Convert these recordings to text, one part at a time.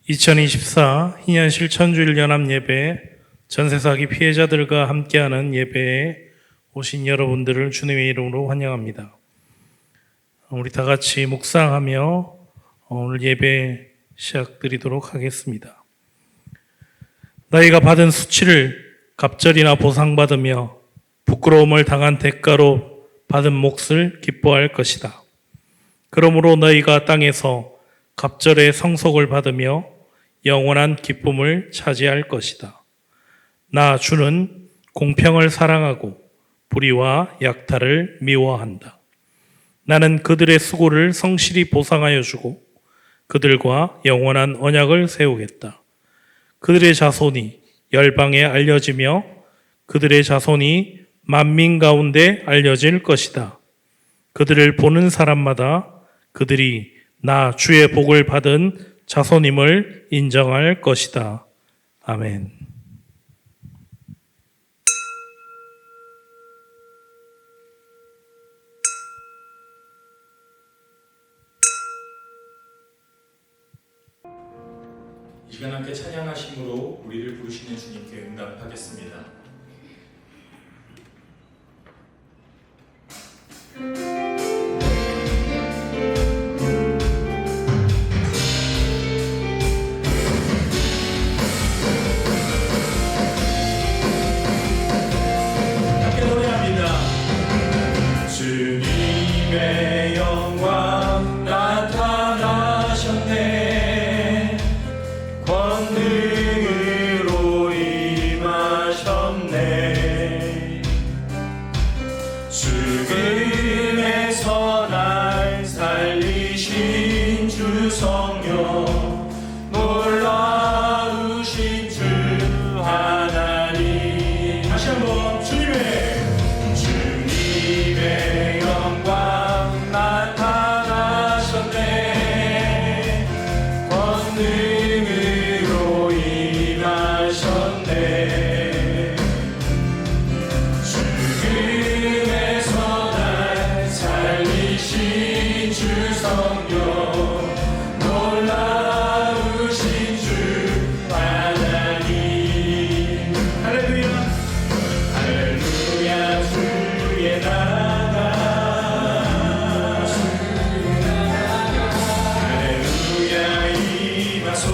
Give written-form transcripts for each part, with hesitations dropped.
2024 희년 실천주일 연합 예배 전세사기 피해자들과 함께하는 예배에 오신 여러분들을 주님의 이름으로 환영합니다. 우리 다 같이 묵상하며 오늘 예배 시작드리도록 하겠습니다. 너희가 받은 수치를 갑절이나 보상받으며 부끄러움을 당한 대가로 받은 몫을 기뻐할 것이다. 그러므로 너희가 땅에서 갑절의 성속을 받으며 영원한 기쁨을 차지할 것이다. 나 주는 공평을 사랑하고 불의와 약탈을 미워한다. 나는 그들의 수고를 성실히 보상하여 주고 그들과 영원한 언약을 세우겠다. 그들의 자손이 열방에 알려지며 그들의 자손이 만민 가운데 알려질 것이다. 그들을 보는 사람마다 그들이 나 주의 복을 받은 자손임을 인정할 것이다. 아멘. 이 시간 함께 찬양하심으로 우리를 부르시는 주님께 응답하겠습니다. 주님의 영광 나타나셨네. 권능으로 임하셨네. 죽음에서 날 살리신 주 성령, 놀라우신 주 하나님. 다시 한번 주님의 영광 나타나셨네. 권능으로 임하셨네. 죽음에서 날 살리신 주 성령, 놀라우신 주 하나님. 할렐루야. 할렐루야. 주의 나라, 할렐루야. 임하소서.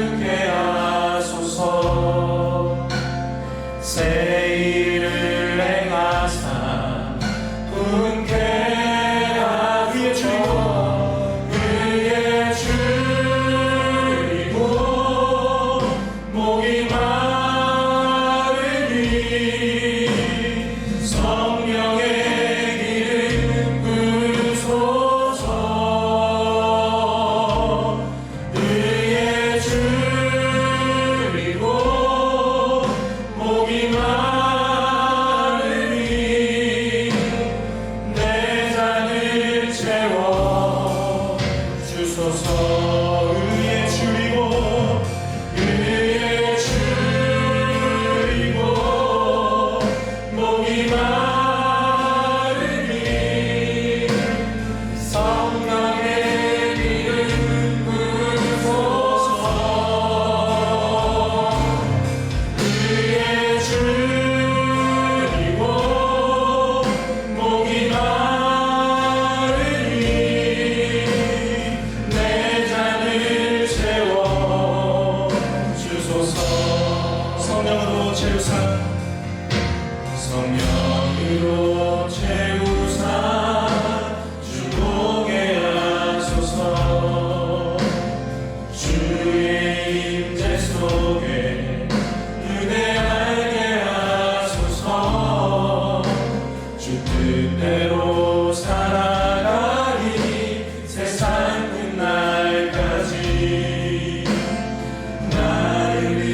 주게 하소서. 새 일을 행하사 분케 하시고 위에 줄이고 목이 마르니 성령의 기름 부으소서. 위에 줄이고 목이 마르니 내 잔을 채워 주소서. 위에 줄이고 위에 줄이고 목이 마르니 성령의 기름 부으소서. 위에 줄이고 목이 마르니 내 잔을 채워 주소서. 성령으로 채우사 성령으로 채우사 주보게 하소서. 주의 임재 속에 은혜 알게 하소서. 주 뜻대로 살아가리 세상 끝날까지. 나를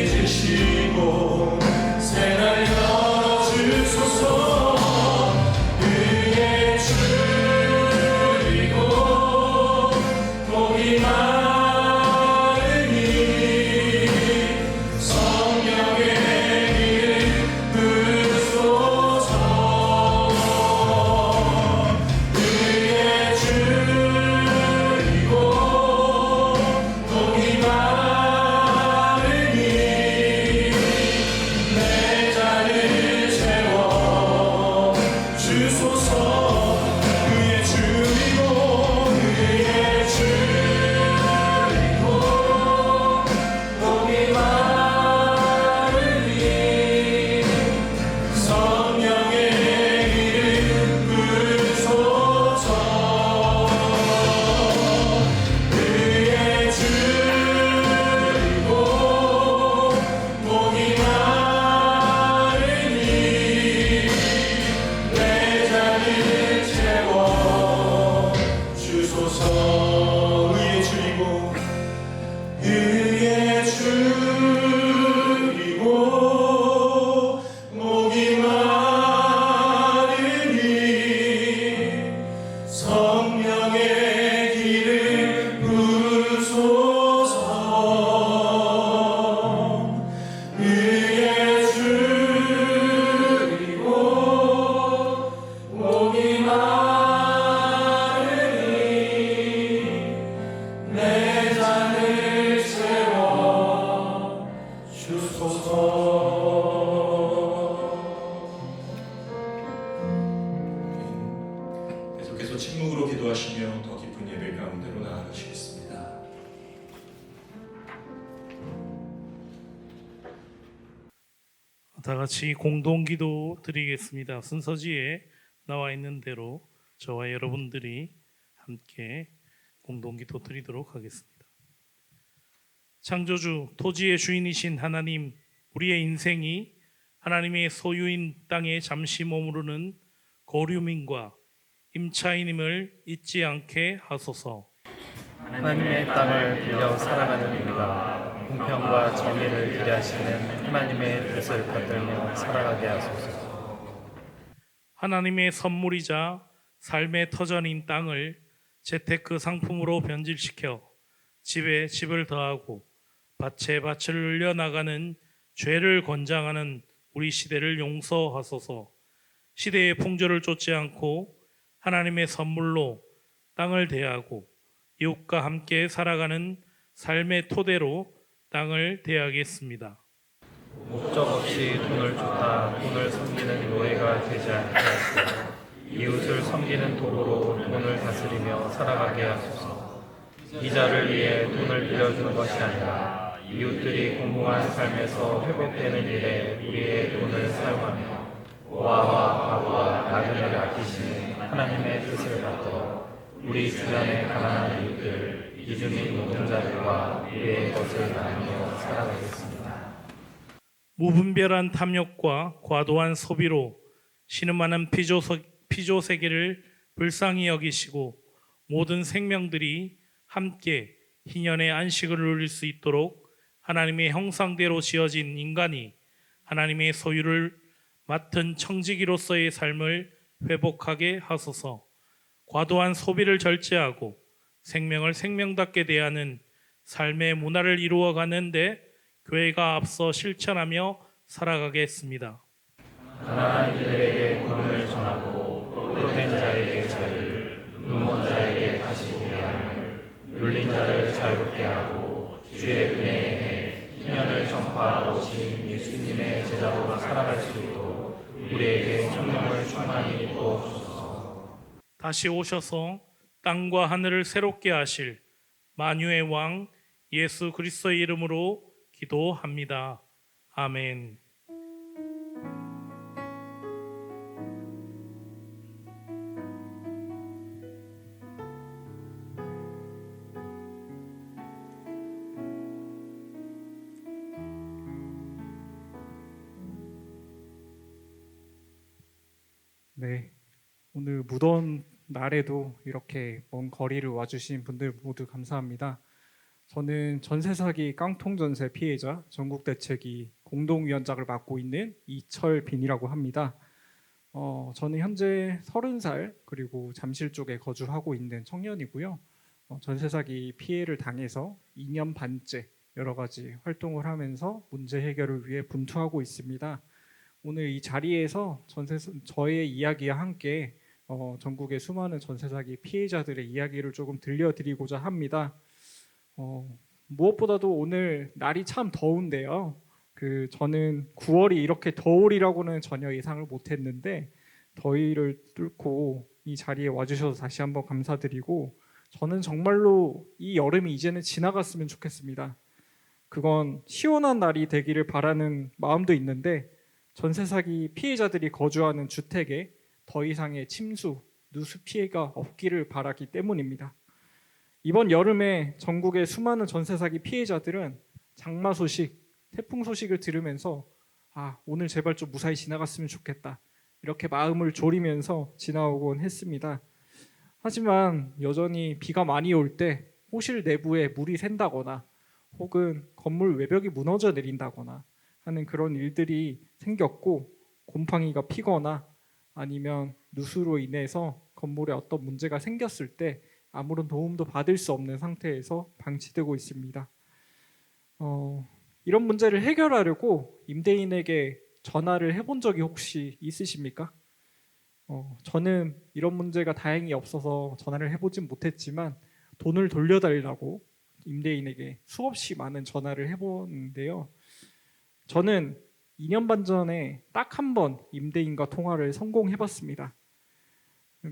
잊으시고 새날 열어주소서. 위에 줄이고 목이 마르니 성령의 기름 부으소서. 위에 줄이고 목이 마르니 내 잔을 채워 주소서. 위에 줄이고 위에 줄이고 목이 마르니 성령의 기름 부으소서. 위에 줄이고 목이 마르니 내 잔을 채워 주소서. 위에 줄이고 위에 줄이고 목이 마르니 성령의 기름 부으소서. 위에 줄이고 목이 마르니 내 잔을 채워 주소서. 계속해서 침묵으로 기도하시며 더 깊은 예배 가운데로 나아가시겠습니다. 다 같이 공동기도 드리겠습니다. 순서지에 나와 있는 대로 저와 여러분들이 함께 공동기도 드리도록 하겠습니다. 창조주, 토지의 주인이신 하나님, 우리의 인생이 하나님의 소유인 땅에 잠시 머무르는 거류민과 임차인임을 잊지 않게 하소서. 하나님의 땅을 빌려 살아가는 우리가 공평과 정의를 기대하시는 하나님의 뜻을 받들며 살아가게 하소서. 하나님의 선물이자 삶의 터전인 땅을 재테크 상품으로 변질시켜 집에 집을 더하고 밭에 밭을 늘려나가는 죄를 권장하는 우리 시대를 용서하소서. 시대의 풍조를 쫓지 않고 하나님의 선물로 땅을 대하고 이웃과 함께 살아가는 삶의 토대로 땅을 대하겠습니다. 목적 없이 돈을 줬다 돈을 섬기는 노예가 되지 않게 하시고 이웃을 섬기는 도구로 돈을 다스리며 살아가게 하소서. 이자를 위해 돈을 빌려주는 것이 아니라 이웃들이 공공한 삶에서 회복되는 일에 우리의 돈을 사용하며 고아와 과부와 나그네를 아끼시는 하나님의 뜻을 받들어 우리 주변의 가난한 이웃들, 이주민 노동자들과 우리의 것을 나누며 살아가겠습니다. 무분별한 탐욕과 과도한 소비로 신음하는 피조 세계를 불쌍히 여기시고 모든 생명들이 함께 희년의 안식을 누릴 수 있도록 하나님의 형상대로 지어진 인간이 하나님의 소유를 맡은 청지기로서의 삶을 회복하게 하소서. 과도한 소비를 절제하고 생명을 생명답게 대하는 삶의 문화를 이루어가는데 교회가 앞서 실천하며 살아가겠습니다. 가난한 이들에게 구원을 전하고 포로된 자에게 자유를, 눈먼 자에게 다시 보게 함을, 눌린 자를 자유롭게 하고 주의 은혜에 희년을 전파하러 오신 예수님의 제자로 살아갈 수 있도록 우리에게 성령을 충만히 부어주소서. 다시 오셔서 땅과 하늘을 새롭게 하실 만유의 왕 예수 그리스도의 이름으로 기도합니다. 아멘. 네, 오늘 무더운 날에도 이렇게 먼 거리를 와주신 분들 모두 감사합니다. 저는 전세사기 깡통전세 피해자 전국대책위 공동위원장을 맡고 있는 이철빈이라고 합니다. 저는 현재 30살 그리고 잠실 쪽에 거주하고 있는 청년이고요. 전세사기 피해를 당해서 2년 반째 여러 가지 활동을 하면서 문제 해결을 위해 분투하고 있습니다. 오늘 이 자리에서 저의 이야기와 함께 전국의 수많은 전세 사기 피해자들의 이야기를 조금 들려드리고자 합니다. 무엇보다도 오늘 날이 참 더운데요. 저는 9월이 이렇게 더우리라고는 전혀 예상을 못했는데 더위를 뚫고 이 자리에 와주셔서 다시 한번 감사드리고 저는 정말로 이 여름이 이제는 지나갔으면 좋겠습니다. 그건 시원한 날이 되기를 바라는 마음도 있는데 전세 사기 피해자들이 거주하는 주택에 더 이상의 침수, 누수 피해가 없기를 바라기 때문입니다. 이번 여름에 전국의 수많은 전세 사기 피해자들은 장마 소식, 태풍 소식을 들으면서 오늘 제발 좀 무사히 지나갔으면 좋겠다. 이렇게 마음을 졸이면서 지나오곤 했습니다. 하지만 여전히 비가 많이 올 때 호실 내부에 물이 샌다거나 혹은 건물 외벽이 무너져 내린다거나 하는 그런 일들이 생겼고 곰팡이가 피거나 아니면 누수로 인해서 건물에 어떤 문제가 생겼을 때 아무런 도움도 받을 수 없는 상태에서 방치되고 있습니다. 이런 문제를 해결하려고 임대인에게 전화를 해본 적이 혹시 있으십니까? 저는 이런 문제가 다행히 없어서 전화를 해보진 못했지만 돈을 돌려달라고 임대인에게 수없이 많은 전화를 해보는데요. 저는 2년 반 전에 딱 한 번 임대인과 통화를 성공해봤습니다.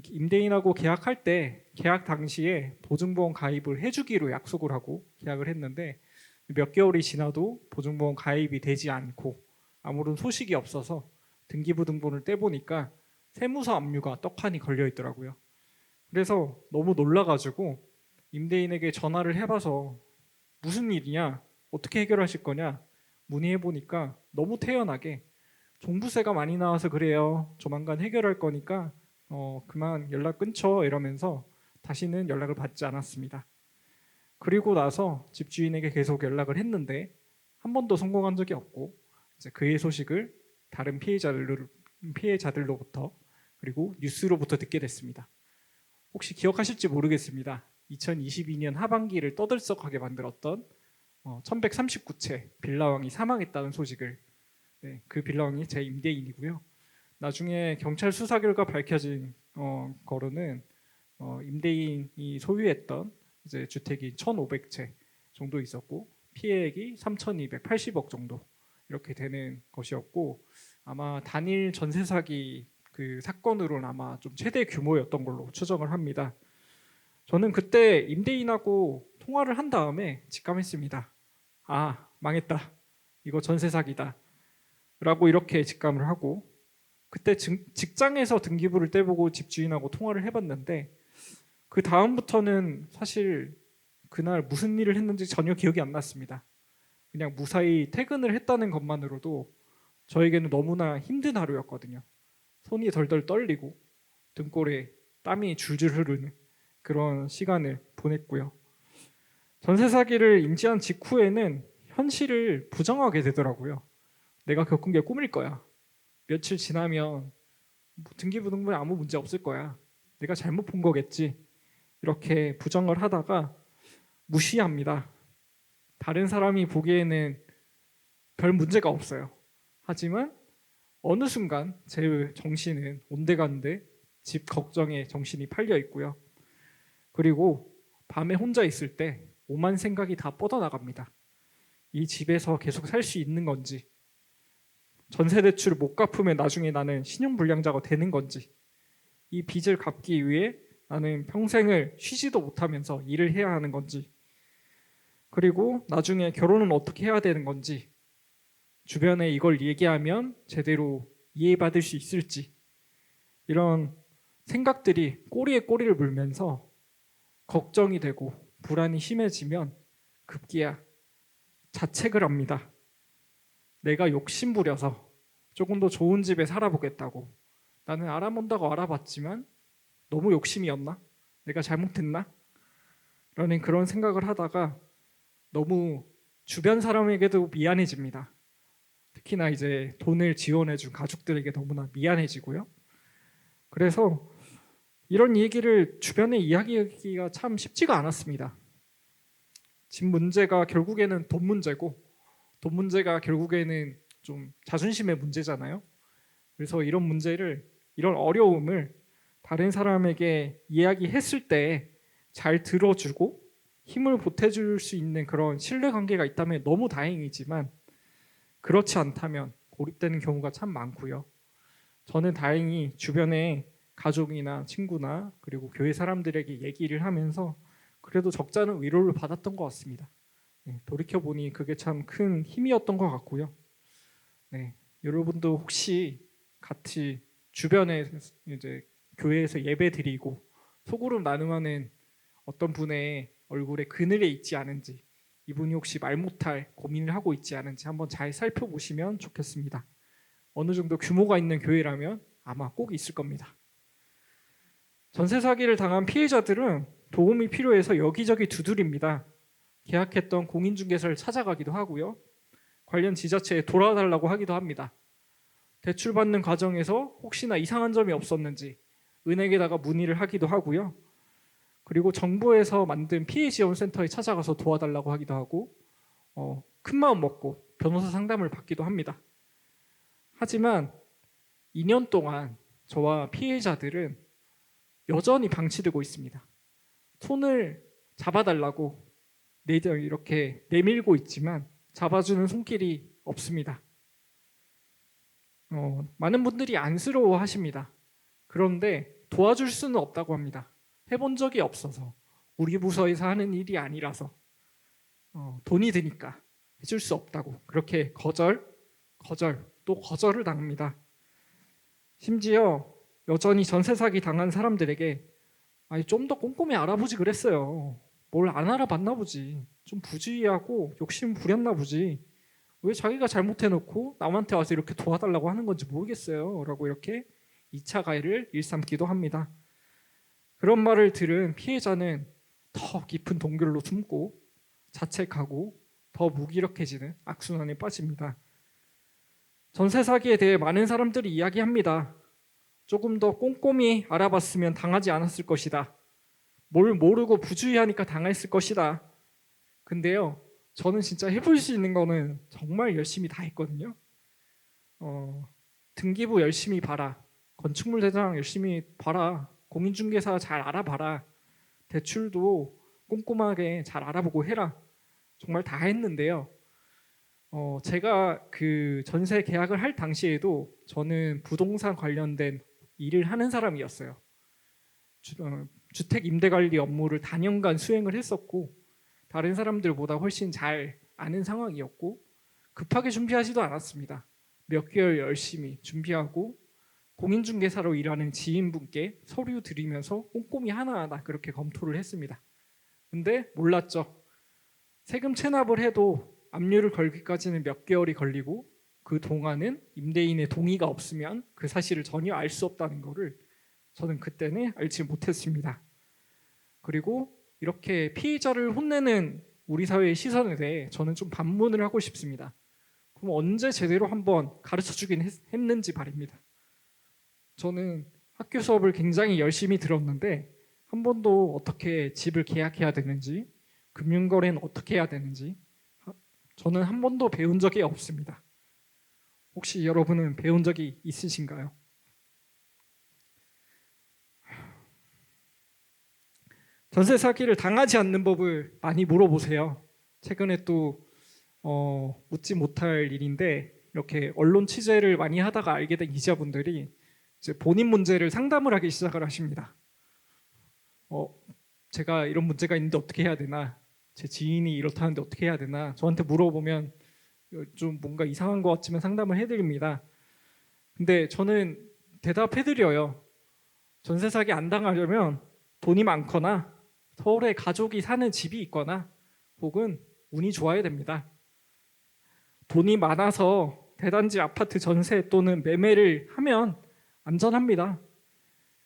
임대인하고 계약할 때 계약 당시에 보증보험 가입을 해주기로 약속을 하고 계약을 했는데 몇 개월이 지나도 보증보험 가입이 되지 않고 아무런 소식이 없어서 등기부등본을 떼보니까 세무서 압류가 떡하니 걸려 있더라고요. 그래서 너무 놀라가지고 임대인에게 전화를 해봐서 무슨 일이냐, 어떻게 해결하실 거냐 문의해보니까 너무 태연하게 종부세가 많이 나와서 그래요. 조만간 해결할 거니까 그만 연락 끊죠 이러면서 다시는 연락을 받지 않았습니다. 그리고 나서 집주인에게 계속 연락을 했는데 한 번도 성공한 적이 없고 이제 그의 소식을 다른 피해자들로부터 그리고 뉴스로부터 듣게 됐습니다. 혹시 기억하실지 모르겠습니다. 2022년 하반기를 떠들썩하게 만들었던 1139채 빌라왕이 사망했다는 소식을 그 빌라왕이 제 임대인이고요. 나중에 경찰 수사 결과 밝혀진 거로는 임대인이 소유했던 이제 주택이 1,500채 정도 있었고 피해액이 3,280억 정도 이렇게 되는 것이었고 아마 단일 전세 사기 그 사건으로는 아마 좀 최대 규모였던 걸로 추정을 합니다. 저는 그때 임대인하고 통화를 한 다음에 직감했습니다. 아, 망했다. 이거 전세 사기다. 라고 이렇게 직감을 하고, 그때 직장에서 등기부를 떼보고 집주인하고 통화를 해봤는데, 그 다음부터는 사실 그날 무슨 일을 했는지 전혀 기억이 안 났습니다. 그냥 무사히 퇴근을 했다는 것만으로도 저에게는 너무나 힘든 하루였거든요. 손이 덜덜 떨리고 등골에 땀이 줄줄 흐르는 그런 시간을 보냈고요. 전세 사기를 인지한 직후에는 현실을 부정하게 되더라고요. 내가 겪은 게 꿈일 거야. 며칠 지나면 등기부 등본에 아무 문제 없을 거야. 내가 잘못 본 거겠지. 이렇게 부정을 하다가 무시합니다. 다른 사람이 보기에는 별 문제가 없어요. 하지만 어느 순간 제 정신은 온데간데 집 걱정에 정신이 팔려 있고요. 그리고 밤에 혼자 있을 때 오만 생각이 다 뻗어나갑니다. 이 집에서 계속 살 수 있는 건지, 전세 대출을 못 갚으면 나중에 나는 신용불량자가 되는 건지, 이 빚을 갚기 위해 나는 평생을 쉬지도 못하면서 일을 해야 하는 건지, 그리고 나중에 결혼은 어떻게 해야 되는 건지, 주변에 이걸 얘기하면 제대로 이해받을 수 있을지, 이런 생각들이 꼬리에 꼬리를 물면서 걱정이 되고 불안이 심해지면 급기야 자책을 합니다. 내가 욕심부려서 조금 더 좋은 집에 살아보겠다고, 나는 알아본다고 알아봤지만 너무 욕심이었나? 내가 잘못했나? 라는 그런 생각을 하다가 너무 주변 사람에게도 미안해집니다. 특히나 이제 돈을 지원해준 가족들에게 너무나 미안해지고요. 그래서 이런 얘기를 주변에 이야기하기가 참 쉽지가 않았습니다. 집 문제가 결국에는 돈 문제고, 돈 문제가 결국에는 좀 자존심의 문제잖아요. 그래서 이런 문제를, 이런 어려움을 다른 사람에게 이야기했을 때 잘 들어주고 힘을 보태줄 수 있는 그런 신뢰관계가 있다면 너무 다행이지만, 그렇지 않다면 고립되는 경우가 참 많고요. 저는 다행히 주변에 가족이나 친구나 그리고 교회 사람들에게 얘기를 하면서 그래도 적잖은 위로를 받았던 것 같습니다. 돌이켜보니 그게 참 큰 힘이었던 것 같고요. 여러분도 혹시 같이 주변에 이제 교회에서 예배 드리고 소그룹 나눔하는 어떤 분의 얼굴에 그늘에 있지 않은지, 이분이 혹시 말 못할 고민을 하고 있지 않은지 한번 잘 살펴보시면 좋겠습니다. 어느 정도 규모가 있는 교회라면 아마 꼭 있을 겁니다. 전세 사기를 당한 피해자들은 도움이 필요해서 여기저기 두드립니다. 계약했던 공인중개사를 찾아가기도 하고요. 관련 지자체에 돌아달라고 하기도 합니다. 대출받는 과정에서 혹시나 이상한 점이 없었는지 은행에다가 문의를 하기도 하고요. 그리고 정부에서 만든 피해지원센터에 찾아가서 도와달라고 하기도 하고, 큰 마음 먹고 변호사 상담을 받기도 합니다. 하지만 2년 동안 저와 피해자들은 여전히 방치되고 있습니다. 손을 잡아달라고 이렇게 내밀고 있지만 잡아주는 손길이 없습니다. 많은 분들이 안쓰러워하십니다. 그런데 도와줄 수는 없다고 합니다. 해본 적이 없어서, 우리 부서에서 하는 일이 아니라서, 돈이 드니까 해줄 수 없다고 그렇게 거절 또 거절을 당합니다. 심지어 여전히 전세 사기 당한 사람들에게 좀 더 꼼꼼히 알아보지 그랬어요. 뭘 안 알아봤나 보지. 좀 부주의하고 욕심 부렸나 보지. 왜 자기가 잘못해놓고 남한테 와서 이렇게 도와달라고 하는 건지 모르겠어요. 라고 이렇게 2차 가해를 일삼기도 합니다. 그런 말을 들은 피해자는 더 깊은 동굴로 숨고 자책하고 더 무기력해지는 악순환에 빠집니다. 전세 사기에 대해 많은 사람들이 이야기합니다. 조금 더 꼼꼼히 알아봤으면 당하지 않았을 것이다. 뭘 모르고 부주의하니까 당했을 것이다. 근데요, 저는 진짜 해볼 수 있는 거는 정말 열심히 다 했거든요. 등기부 열심히 봐라. 건축물 대장 열심히 봐라. 공인중개사 잘 알아봐라. 대출도 꼼꼼하게 잘 알아보고 해라. 정말 다 했는데요. 제가 그 전세 계약을 할 당시에도 저는 부동산 관련된 일을 하는 사람이었어요. 주택 임대 관리 업무를 다년간 수행을 했었고, 다른 사람들보다 훨씬 잘 아는 상황이었고 급하게 준비하지도 않았습니다. 몇 개월 열심히 준비하고 공인중개사로 일하는 지인분께 서류 드리면서 꼼꼼히 하나하나 그렇게 검토를 했습니다. 근데 몰랐죠. 세금 체납을 해도 압류를 걸기까지는 몇 개월이 걸리고 그 동안은 임대인의 동의가 없으면 그 사실을 전혀 알 수 없다는 것을 저는 그때는 알지 못했습니다. 그리고 이렇게 피해자를 혼내는 우리 사회의 시선에 대해 저는 좀 반문을 하고 싶습니다. 그럼 언제 제대로 한번 가르쳐 주긴 했는지 말입니다. 저는 학교 수업을 굉장히 열심히 들었는데 한 번도 어떻게 집을 계약해야 되는지, 금융거래는 어떻게 해야 되는지 저는 한 번도 배운 적이 없습니다. 혹시 여러분은 배운 적이 있으신가요? 전세 사기를 당하지 않는 법을 많이 물어보세요. 최근에 또 묻지 못할 일인데 이렇게 언론 취재를 많이 하다가 알게 된 기자분들이 이제 본인 문제를 상담을 하기 시작을 하십니다. 제가 이런 문제가 있는데 어떻게 해야 되나, 제 지인이 이렇다는데 어떻게 해야 되나 저한테 물어보면 좀 뭔가 이상한 것 같지만 상담을 해드립니다. 근데 저는 대답해드려요. 전세 사기 안 당하려면 돈이 많거나 서울에 가족이 사는 집이 있거나 혹은 운이 좋아야 됩니다. 돈이 많아서 대단지 아파트 전세 또는 매매를 하면 안전합니다.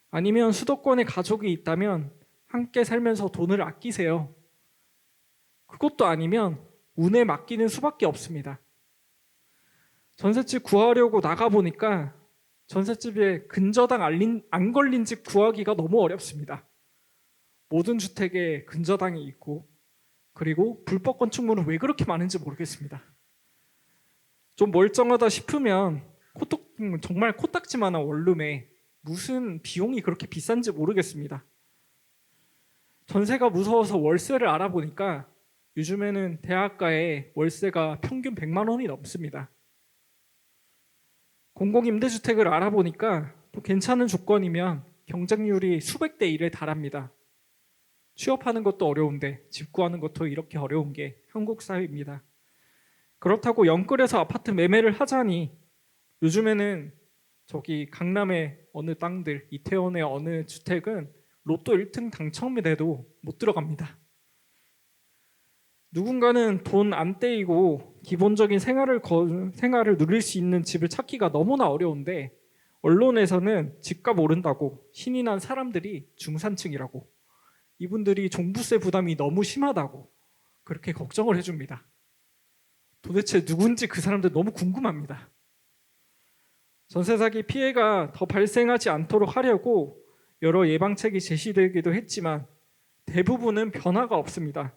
아니면 수도권에 가족이 있다면 함께 살면서 돈을 아끼세요. 그것도 아니면 운에 맡기는 수밖에 없습니다. 전셋집 구하려고 나가보니까 전셋집에 근저당 안 걸린 집 구하기가 너무 어렵습니다. 모든 주택에 근저당이 있고 그리고 불법 건축물은 왜 그렇게 많은지 모르겠습니다. 좀 멀쩡하다 싶으면 정말 코딱지만한 원룸에 무슨 비용이 그렇게 비싼지 모르겠습니다. 전세가 무서워서 월세를 알아보니까 요즘에는 대학가에 월세가 평균 100만 원이 넘습니다. 공공임대주택을 알아보니까 또 괜찮은 조건이면 경쟁률이 수백 대 1에 달합니다. 취업하는 것도 어려운데 집 구하는 것도 이렇게 어려운 게 한국 사회입니다. 그렇다고 영끌에서 아파트 매매를 하자니 요즘에는 저기 강남의 어느 땅들, 이태원의 어느 주택은 로또 1등 당첨이 돼도 못 들어갑니다. 누군가는 돈 안 떼이고 기본적인 생활을 누릴 수 있는 집을 찾기가 너무나 어려운데 언론에서는 집값 오른다고 신이 난 사람들이 중산층이라고 이분들이 종부세 부담이 너무 심하다고 그렇게 걱정을 해줍니다. 도대체 누군지 그 사람들 너무 궁금합니다. 전세 사기 피해가 더 발생하지 않도록 하려고 여러 예방책이 제시되기도 했지만 대부분은 변화가 없습니다.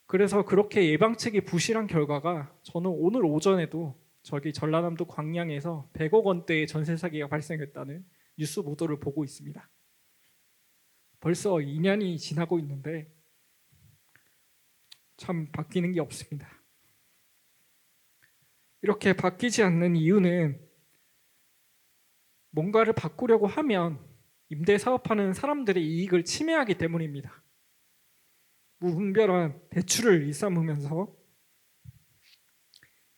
그래서 그렇게 예방책이 부실한 결과가 저는 오늘 오전에도 저기 전라남도 광양에서 100억 원대의 전세 사기가 발생했다는 뉴스 보도를 보고 있습니다. 벌써 2년이 지나고 있는데 참 바뀌는 게 없습니다. 이렇게 바뀌지 않는 이유는 뭔가를 바꾸려고 하면 임대 사업하는 사람들의 이익을 침해하기 때문입니다. 무분별한 대출을 일삼으면서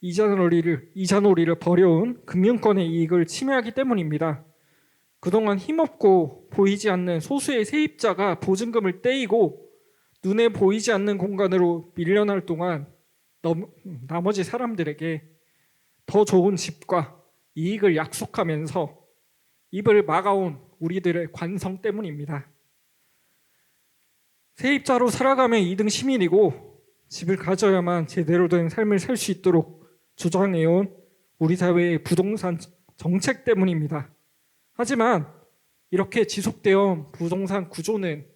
이자놀이를 벌여온 금융권의 이익을 침해하기 때문입니다. 그동안 힘없고 보이지 않는 소수의 세입자가 보증금을 떼이고 눈에 보이지 않는 공간으로 밀려날 동안 나머지 사람들에게 더 좋은 집과 이익을 약속하면서 입을 막아온 우리들의 관성 때문입니다. 세입자로 살아가면 2등 시민이고 집을 가져야만 제대로 된 삶을 살 수 있도록 주장해온 우리 사회의 부동산 정책 때문입니다. 하지만 이렇게 지속되어 부동산 구조는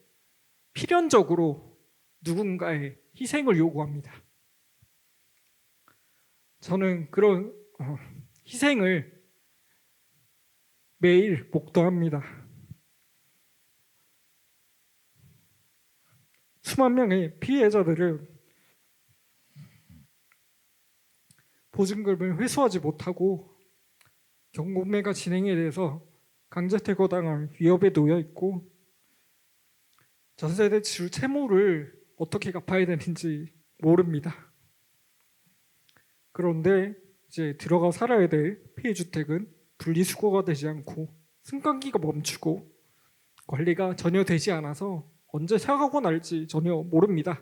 필연적으로 누군가의 희생을 요구합니다. 저는 그런 희생을 매일 목도합니다. 수만 명의 피해자들을 보증금을 회수하지 못하고 경매가 진행에 대해서 강제퇴거당할 위협에 놓여 있고 전세 대출 채무를 어떻게 갚아야 되는지 모릅니다. 그런데 이제 들어가 살아야 될 피해주택은 분리수거가 되지 않고 승강기가 멈추고 관리가 전혀 되지 않아서 언제 사고가 날지 전혀 모릅니다.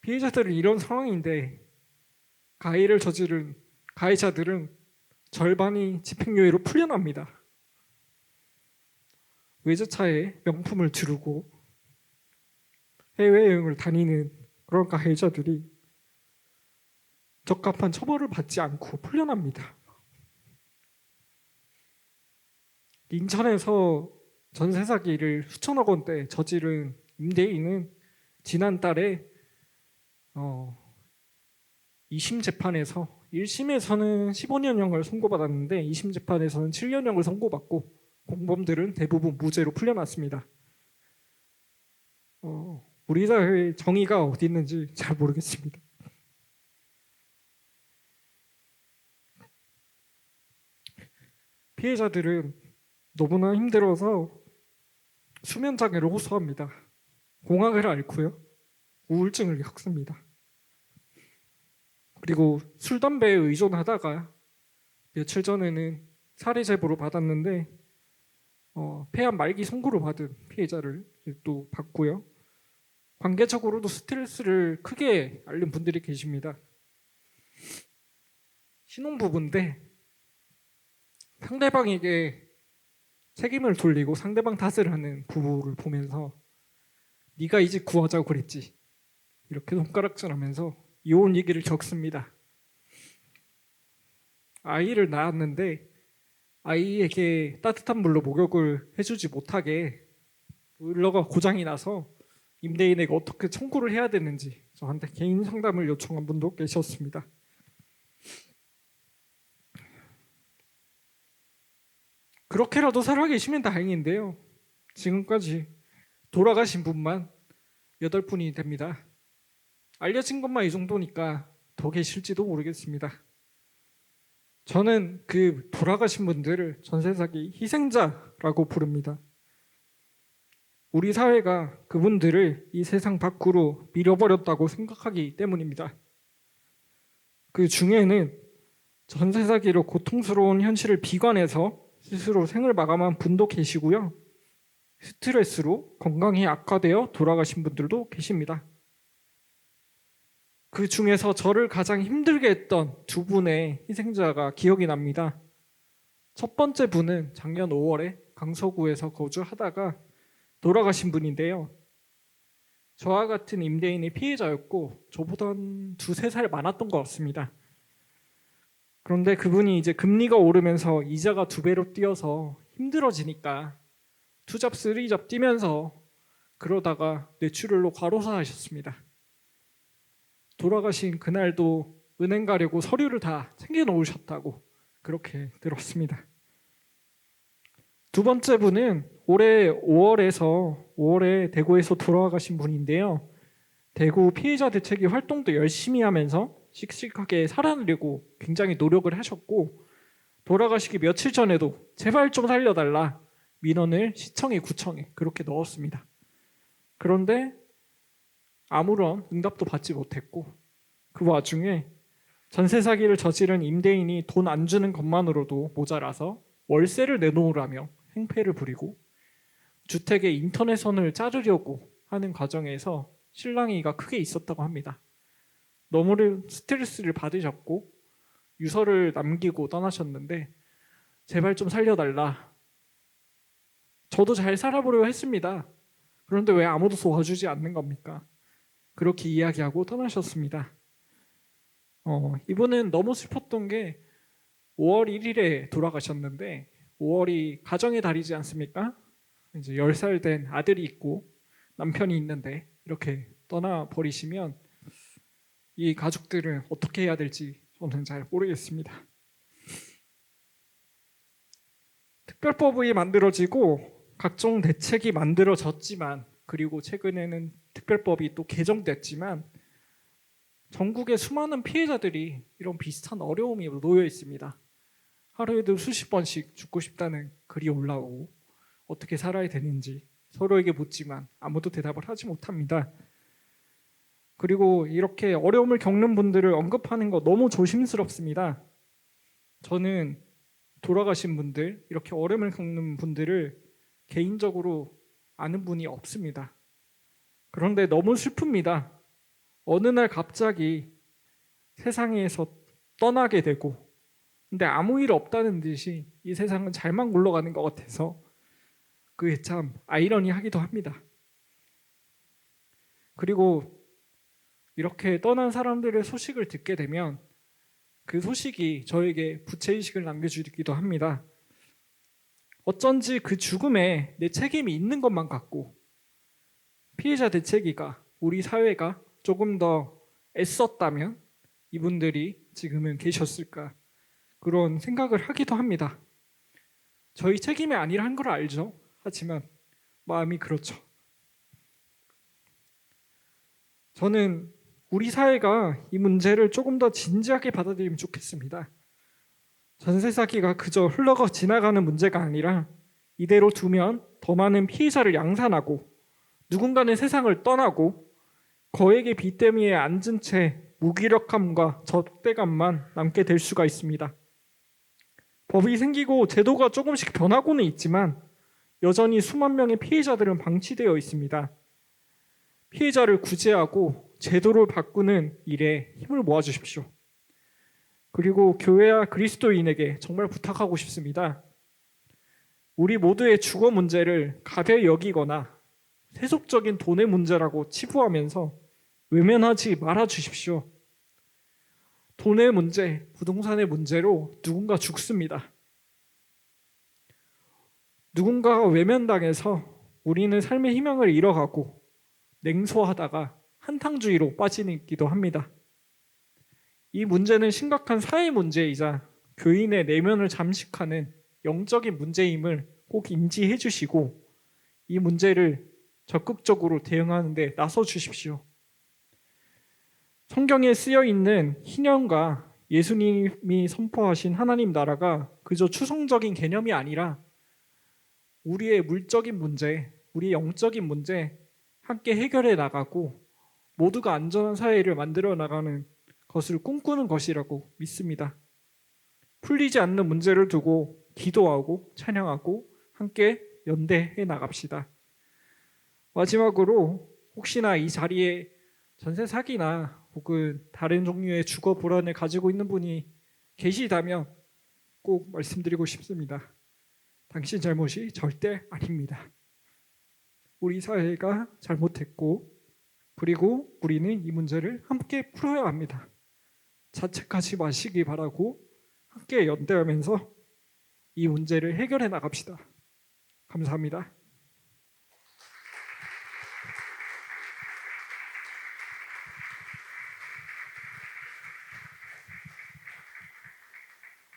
피해자들은 이런 상황인데 가해를 저지른 가해자들은 절반이 집행유예로 풀려납니다. 외제차에 명품을 두르고 해외여행을 다니는 그런 가해자들이 적합한 처벌을 받지 않고 풀려납니다. 인천에서 전세 사기를 수천억 원대 저지른 임대인은 지난달에 2심 재판에서 1심에서는 15년형을 선고받았는데 2심 재판에서는 7년형을 선고받고 공범들은 대부분 무죄로 풀려났습니다. 우리 사회의 정의가 어디 있는지 잘 모르겠습니다. 피해자들은 너무나 힘들어서 수면장애를 호소합니다. 공황을 앓고요. 우울증을 겪습니다. 그리고 술, 담배에 의존하다가 며칠 전에는 살해 제보를 받았는데 폐암 말기 선고를 받은 피해자를 또 봤고요. 관계적으로도 스트레스를 크게 앓는 분들이 계십니다. 신혼부부인데 상대방에게 책임을 돌리고 상대방 탓을 하는 부부를 보면서 네가 이 집 구하자고 그랬지 이렇게 손가락질하면서 이혼 얘기를 겪습니다. 아이를 낳았는데 아이에게 따뜻한 물로 목욕을 해주지 못하게 보일러가 고장이 나서 임대인에게 어떻게 청구를 해야 되는지 저한테 개인 상담을 요청한 분도 계셨습니다. 그렇게라도 살아계시면 다행인데요. 지금까지 돌아가신 분만 8분이 됩니다. 알려진 것만 이 정도니까 더 계실지도 모르겠습니다. 저는 그 돌아가신 분들을 전세사기 희생자라고 부릅니다. 우리 사회가 그분들을 이 세상 밖으로 밀어버렸다고 생각하기 때문입니다. 그 중에는 전세사기로 고통스러운 현실을 비관해서 스스로 생을 마감한 분도 계시고요. 스트레스로 건강이 악화되어 돌아가신 분들도 계십니다. 그 중에서 저를 가장 힘들게 했던 2분의 희생자가 기억이 납니다. 첫 번째 분은 작년 5월에 강서구에서 거주하다가 돌아가신 분인데요. 저와 같은 임대인의 피해자였고 저보다 한 2-3살 많았던 것 같습니다. 그런데 그분이 이제 금리가 오르면서 이자가 2배로 뛰어서 힘들어지니까 2잡 3잡 뛰면서 그러다가 뇌출혈로 과로사하셨습니다. 돌아가신 그날도 은행 가려고 서류를 다 챙겨놓으셨다고 그렇게 들었습니다. 두 번째 분은 올해 5월에 대구에서 돌아가신 분인데요. 대구 피해자 대책위 활동도 열심히 하면서 씩씩하게 살아내려고 굉장히 노력을 하셨고 돌아가시기 며칠 전에도 제발 좀 살려달라 민원을 시청에 구청에 그렇게 넣었습니다. 그런데 아무런 응답도 받지 못했고 그 와중에 전세 사기를 저지른 임대인이 돈 안 주는 것만으로도 모자라서 월세를 내놓으라며 행패를 부리고 주택의 인터넷선을 자르려고 하는 과정에서 실랑이가 크게 있었다고 합니다. 너무 스트레스를 받으셨고 유서를 남기고 떠나셨는데 제발 좀 살려달라. 저도 잘 살아보려고 했습니다. 그런데 왜 아무도 도와주지 않는 겁니까? 그렇게 이야기하고 떠나셨습니다. 이분은 너무 슬펐던 게 5월 1일에 돌아가셨는데 5월이 가정의 달이지 않습니까? 이제 10살 된 아들이 있고 남편이 있는데 이렇게 떠나버리시면 이 가족들은 어떻게 해야 될지 저는 잘 모르겠습니다. 특별법이 만들어지고 각종 대책이 만들어졌지만 그리고 최근에는 특별법이 또 개정됐지만 전국의 수많은 피해자들이 이런 비슷한 어려움이 놓여 있습니다. 하루에도 수십 번씩 죽고 싶다는 글이 올라오고 어떻게 살아야 되는지 서로에게 묻지만 아무도 대답을 하지 못합니다. 그리고 이렇게 어려움을 겪는 분들을 언급하는 거 너무 조심스럽습니다. 저는 돌아가신 분들, 이렇게 어려움을 겪는 분들을 개인적으로 아는 분이 없습니다. 그런데 너무 슬픕니다. 어느 날 갑자기 세상에서 떠나게 되고, 근데 아무 일 없다는 듯이 이 세상은 잘만 굴러가는 것 같아서 그게 참 아이러니하기도 합니다. 그리고 이렇게 떠난 사람들의 소식을 듣게 되면 그 소식이 저에게 부채의식을 남겨주기도 합니다. 어쩐지 그 죽음에 내 책임이 있는 것만 같고, 피해자 대책위가, 우리 사회가 조금 더 애썼다면 이분들이 지금은 계셨을까, 그런 생각을 하기도 합니다. 저희 책임이 아니라는 걸 알죠. 하지만 마음이 그렇죠. 저는 우리 사회가 이 문제를 조금 더 진지하게 받아들이면 좋겠습니다. 전세 사기가 그저 흘러가 지나가는 문제가 아니라 이대로 두면 더 많은 피해자를 양산하고 누군가는 세상을 떠나고 거액의 빚 때문에 앉은 채 무기력함과 적대감만 남게 될 수가 있습니다. 법이 생기고 제도가 조금씩 변하고는 있지만 여전히 수만 명의 피해자들은 방치되어 있습니다. 피해자를 구제하고 제도를 바꾸는 일에 힘을 모아주십시오. 그리고 교회와 그리스도인에게 정말 부탁하고 싶습니다. 우리 모두의 주거 문제를 가벼이 여기거나 세속적인 돈의 문제라고 치부하면서 외면하지 말아 주십시오. 돈의 문제, 부동산의 문제로 누군가 죽습니다. 누군가가 외면당해서 우리는 삶의 희망을 잃어가고 냉소하다가 한탕주의로 빠지기도 합니다. 이 문제는 심각한 사회 문제이자 교인의 내면을 잠식하는 영적인 문제임을 꼭 인지해 주시고 이 문제를 적극적으로 대응하는 데 나서 주십시오. 성경에 쓰여 있는 희년과 예수님이 선포하신 하나님 나라가 그저 추상적인 개념이 아니라 우리의 물적인 문제, 우리의 영적인 문제 함께 해결해 나가고 모두가 안전한 사회를 만들어 나가는 것을 꿈꾸는 것이라고 믿습니다. 풀리지 않는 문제를 두고 기도하고 찬양하고 함께 연대해 나갑시다. 마지막으로 혹시나 이 자리에 전세 사기나 혹은 다른 종류의 주거 불안을 가지고 있는 분이 계시다면 꼭 말씀드리고 싶습니다. 당신 잘못이 절대 아닙니다. 우리 사회가 잘못했고 그리고 우리는 이 문제를 함께 풀어야 합니다. 자책하지 마시기 바라고 함께 연대하면서 이 문제를 해결해 나갑시다. 감사합니다.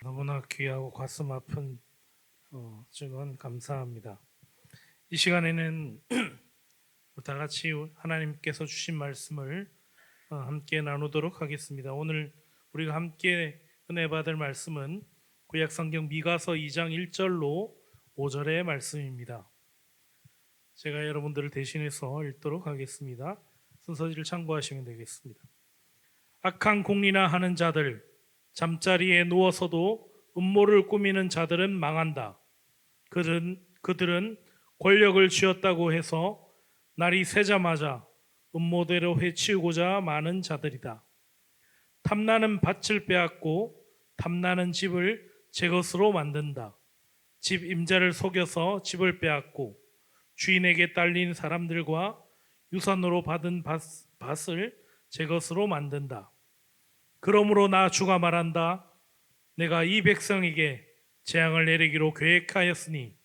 너무나 귀하고 가슴 아픈 증언 감사합니다. 이 시간에는 다 같이 하나님께서 주신 말씀을 함께 나누도록 하겠습니다. 오늘 우리가 함께 은혜 받을 말씀은 구약 성경 미가서 2장 1절로 5절의 말씀입니다. 제가 여러분들을 대신해서 읽도록 하겠습니다. 순서지를 참고하시면 되겠습니다. 악한 공리나 하는 자들, 잠자리에 누워서도 음모를 꾸미는 자들은 망한다. 그들은 권력을 쥐었다고 해서 날이 새자마자 음모대로 해치우고자 많은 자들이다. 탐나는 밭을 빼앗고 탐나는 집을 제 것으로 만든다. 집 임자를 속여서 집을 빼앗고 주인에게 딸린 사람들과 유산으로 받은 밭을 제 것으로 만든다. 그러므로 나 주가 말한다. 내가 이 백성에게 재앙을 내리기로 계획하였으니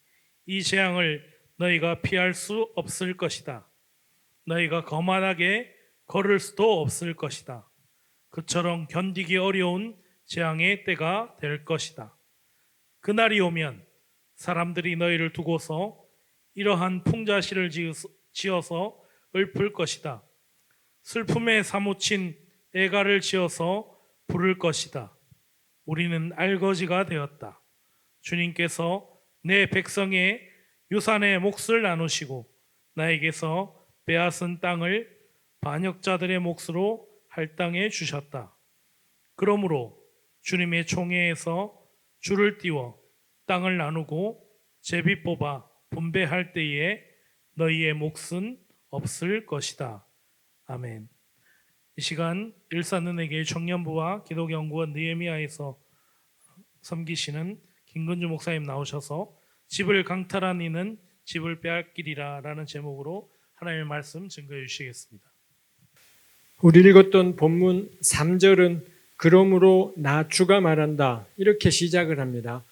이 재앙을 너희가 피할 수 없을 것이다. 너희가 거만하게 걸을 수도 없을 것이다. 그처럼 견디기 어려운 재앙의 때가 될 것이다. 그날이 오면 사람들이 너희를 두고서 이러한 풍자시를 지어서 읊을 것이다. 슬픔에 사무친 애가를 지어서 부를 것이다. 우리는 알거지가 되었다. 주님께서 내 백성의 유산의 몫을 나누시고 나에게서 빼앗은 땅을 반역자들의 몫으로 할당해 주셨다. 그러므로 주님의 총회에서 줄을 띄워 땅을 나누고 제비 뽑아 분배할 때에 너희의 몫은 없을 것이다. 아멘. 이 시간 일산은혜교회 청년부와 기독연구원 느헤미야에서 섬기시는 김근주 목사님 나오셔서 집을 강탈한 이는 집을 빼앗기리라 라는 제목으로 하나님의 말씀 증거해 주시겠습니다. 우리 읽었던 본문 3절은 그러므로 나 주가 말한다 이렇게 시작을 합니다.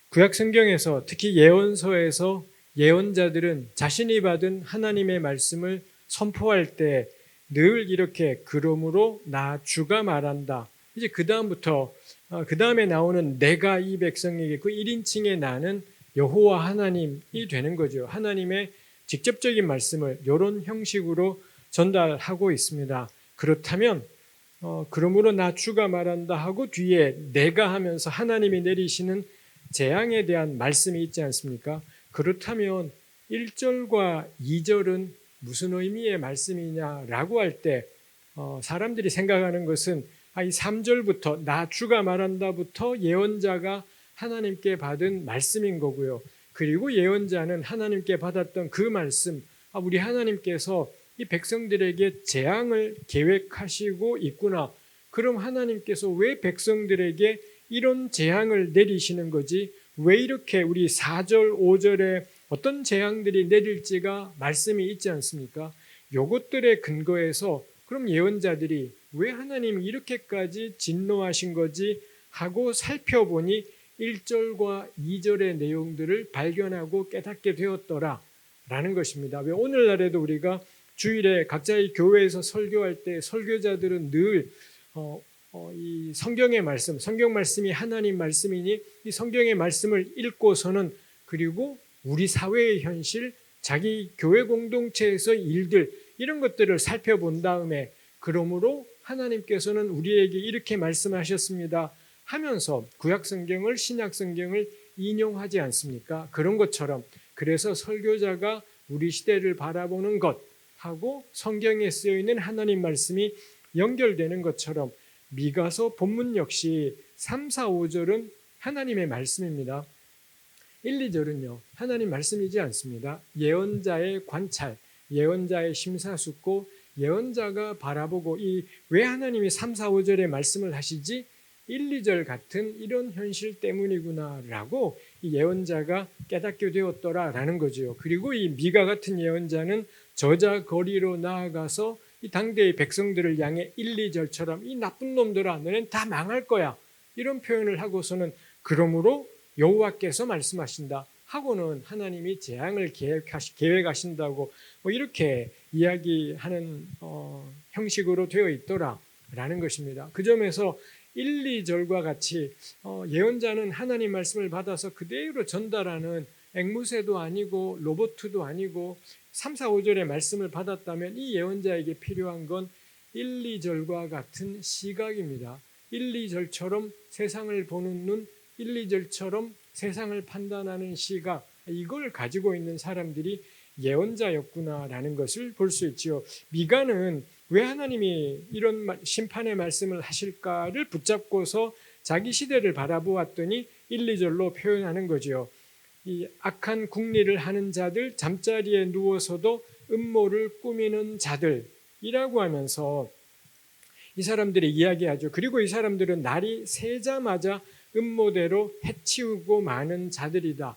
구약 성경에서 특히 예언서에서 예언자들은 자신이 받은 하나님의 말씀을 선포할 때 늘 이렇게 그러므로 나 주가 말한다. 이제 그 다음에 나오는 내가 이 백성에게 그 1인칭의 나는 여호와 하나님이 되는 거죠. 하나님의 직접적인 말씀을 이런 형식으로 전달하고 있습니다. 그렇다면 그러므로 나 주가 말한다 하고 뒤에 내가 하면서 하나님이 내리시는 재앙에 대한 말씀이 있지 않습니까? 그렇다면 1절과 2절은 무슨 의미의 말씀이냐라고 할 때 사람들이 생각하는 것은 이 3절부터 나 주가 말한다부터 예언자가 하나님께 받은 말씀인 거고요. 그리고 예언자는 하나님께 받았던 그 말씀, 우리 하나님께서 이 백성들에게 재앙을 계획하시고 있구나. 그럼 하나님께서 왜 백성들에게 이런 재앙을 내리시는 거지? 왜 이렇게 우리 4절, 5절에 어떤 재앙들이 내릴지가 말씀이 있지 않습니까? 요것들의 근거에서 그럼 예언자들이 왜 하나님이 이렇게까지 진노하신 거지 하고 살펴보니 1절과 2절의 내용들을 발견하고 깨닫게 되었더라 라는 것입니다. 왜 오늘날에도 우리가 주일에 각자의 교회에서 설교할 때 설교자들은 늘 이 성경의 말씀, 성경 말씀이 하나님 말씀이니 이 성경의 말씀을 읽고서는 그리고 우리 사회의 현실, 자기 교회 공동체에서 일들 이런 것들을 살펴본 다음에 그러므로 하나님께서는 우리에게 이렇게 말씀하셨습니다 하면서 구약 성경을 신약 성경을 인용하지 않습니까? 그런 것처럼 그래서 설교자가 우리 시대를 바라보는 것하고 성경에 쓰여 있는 하나님 말씀이 연결되는 것처럼 미가서 본문 역시 3, 4, 5절은 하나님의 말씀입니다. 1, 2절은요 하나님 말씀이지 않습니다. 예언자의 관찰, 예언자의 심사숙고, 예언자가 바라보고 왜 하나님이 3, 4, 5절에 말씀을 하시지? 1, 2절 같은 이런 현실 때문이구나라고 이 예언자가 깨닫게 되었더라라는 거죠. 그리고 이 미가 같은 예언자는 저자 거리로 나아가서 이 당대의 백성들을 향해 1, 2절처럼 이 나쁜 놈들아 너는 다 망할 거야 이런 표현을 하고서는 그러므로 여호와께서 말씀하신다 하고는 하나님이 재앙을 계획하신다고 이렇게 이야기하는 형식으로 되어 있더라라는 것입니다. 그 점에서 1, 2절과 같이 예언자는 하나님 말씀을 받아서 그대로 전달하는 앵무새도 아니고 로봇도 아니고 3, 4, 5절의 말씀을 받았다면 이 예언자에게 필요한 건 1, 2절과 같은 시각입니다. 1, 2절처럼 세상을 보는 눈, 1, 2절처럼 세상을 판단하는 시각, 이걸 가지고 있는 사람들이 예언자였구나라는 것을 볼 수 있지요. 미가는 왜 하나님이 이런 심판의 말씀을 하실까를 붙잡고서 자기 시대를 바라보았더니 1, 2절로 표현하는 거죠. 이 악한 궁리를 하는 자들, 잠자리에 누워서도 음모를 꾸미는 자들이라고 하면서 이 사람들이 이야기하죠. 그리고 이 사람들은 날이 새자마자 음모대로 해치우고 마는 자들이다.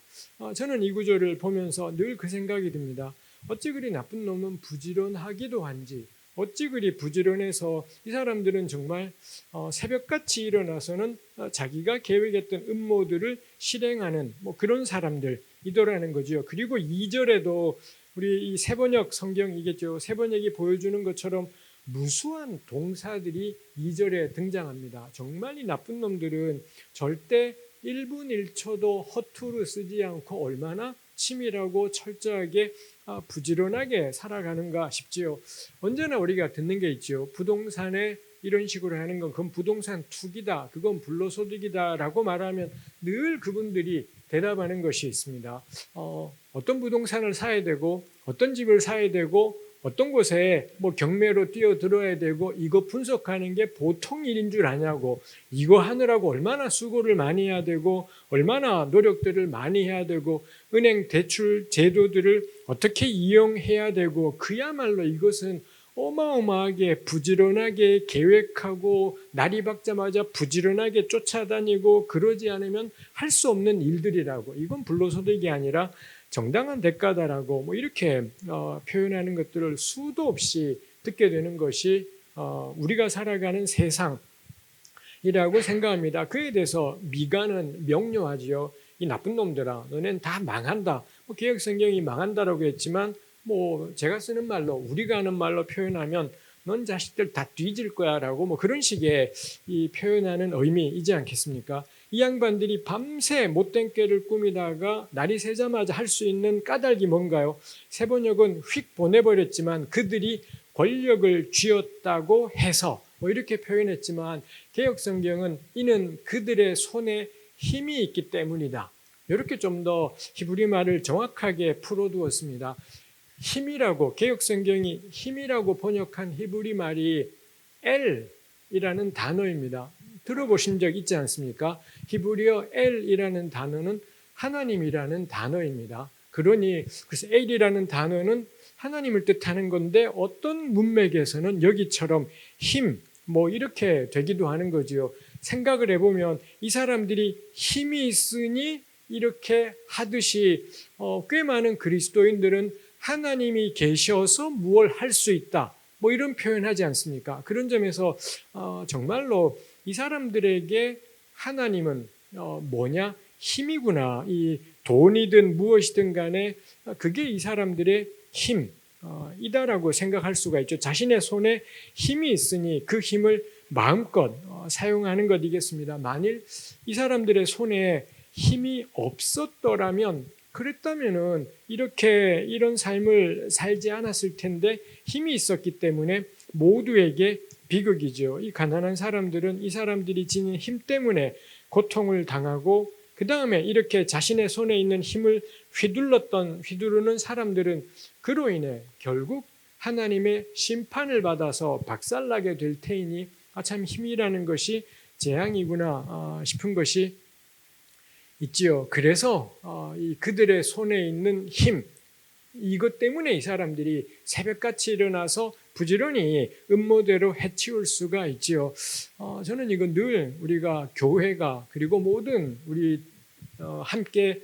저는 이 구절을 보면서 늘 그 생각이 듭니다. 어찌 그리 나쁜 놈은 부지런하기도 한지, 어찌 그리 부지런해서 이 사람들은 정말 새벽같이 일어나서는 자기가 계획했던 음모들을 실행하는 그런 사람들이더라는 거죠. 그리고 2절에도 우리 이 세번역 성경이겠죠. 세번역이 보여주는 것처럼 무수한 동사들이 2절에 등장합니다. 정말 이 나쁜 놈들은 절대 1분 1초도 허투루 쓰지 않고 얼마나 치밀하고 철저하게 부지런하게 살아가는가 싶지요. 언제나 우리가 듣는 게 있죠. 부동산에 이런 식으로 하는 건 그건 부동산 투기다, 그건 불로소득이다라고 말하면 늘 그분들이 대답하는 것이 있습니다. 어떤 부동산을 사야 되고 어떤 집을 사야 되고 어떤 곳에 뭐 경매로 뛰어들어야 되고 이거 분석하는 게 보통 일인 줄 아냐고, 이거 하느라고 얼마나 수고를 많이 해야 되고 얼마나 노력들을 많이 해야 되고 은행 대출 제도들을 어떻게 이용해야 되고, 그야말로 이것은 어마어마하게 부지런하게 계획하고 날이 밝자마자 부지런하게 쫓아다니고 그러지 않으면 할 수 없는 일들이라고, 이건 불로소득이 아니라 정당한 대가다라고 뭐 이렇게 표현하는 것들을 수도 없이 듣게 되는 것이 우리가 살아가는 세상이라고 생각합니다. 그에 대해서 미가는 명료하지요. 이 나쁜 놈들아, 너넨 다 망한다. 뭐 개혁성경이 망한다라고 했지만 뭐 제가 쓰는 말로, 우리가 하는 말로 표현하면 넌 자식들 다 뒤질 거야라고 뭐 그런 식의 이 표현하는 의미이지 않겠습니까? 이 양반들이 밤새 못된 꾀를 꾸미다가 날이 새자마자 할 수 있는 까닭이 뭔가요? 세번역은 휙 보내버렸지만 그들이 권력을 쥐었다고 해서 뭐 이렇게 표현했지만, 개혁성경은 이는 그들의 손에 힘이 있기 때문이다. 이렇게 좀 더 히브리 말을 정확하게 풀어두었습니다. 힘이라고, 개혁성경이 힘이라고 번역한 히브리 말이 엘이라는 단어입니다. 들어보신 적 있지 않습니까? 히브리어 엘이라는 단어는 하나님이라는 단어입니다. 그러니 그래서 엘이라는 단어는 하나님을 뜻하는 건데 어떤 문맥에서는 여기처럼 힘 뭐 이렇게 되기도 하는 거지요. 생각을 해보면 이 사람들이 힘이 있으니 이렇게 하듯이 꽤 많은 그리스도인들은 하나님이 계셔서 무엇을 할 수 있다 뭐 이런 표현하지 않습니까? 그런 점에서 정말로 이 사람들에게 하나님은 뭐냐? 힘이구나. 이 돈이든 무엇이든 간에 그게 이 사람들의 힘이다라고 생각할 수가 있죠. 자신의 손에 힘이 있으니 그 힘을 마음껏 사용하는 것이겠습니다. 만일 이 사람들의 손에 힘이 없었더라면, 그랬다면은 이렇게 이런 삶을 살지 않았을 텐데 힘이 있었기 때문에 모두에게 비극이죠. 이 가난한 사람들은 이 사람들이 지닌 힘 때문에 고통을 당하고, 그 다음에 이렇게 자신의 손에 있는 힘을 휘두르는 사람들은 그로 인해 결국 하나님의 심판을 받아서 박살나게 될 테이니 참 힘이라는 것이 재앙이구나 싶은 것이 있지요. 그래서 이 그들의 손에 있는 힘, 이것 때문에 이 사람들이 새벽같이 일어나서 부지런히 음모대로 해치울 수가 있지요. 저는 이건 늘 우리가 교회가, 그리고 모든 우리 함께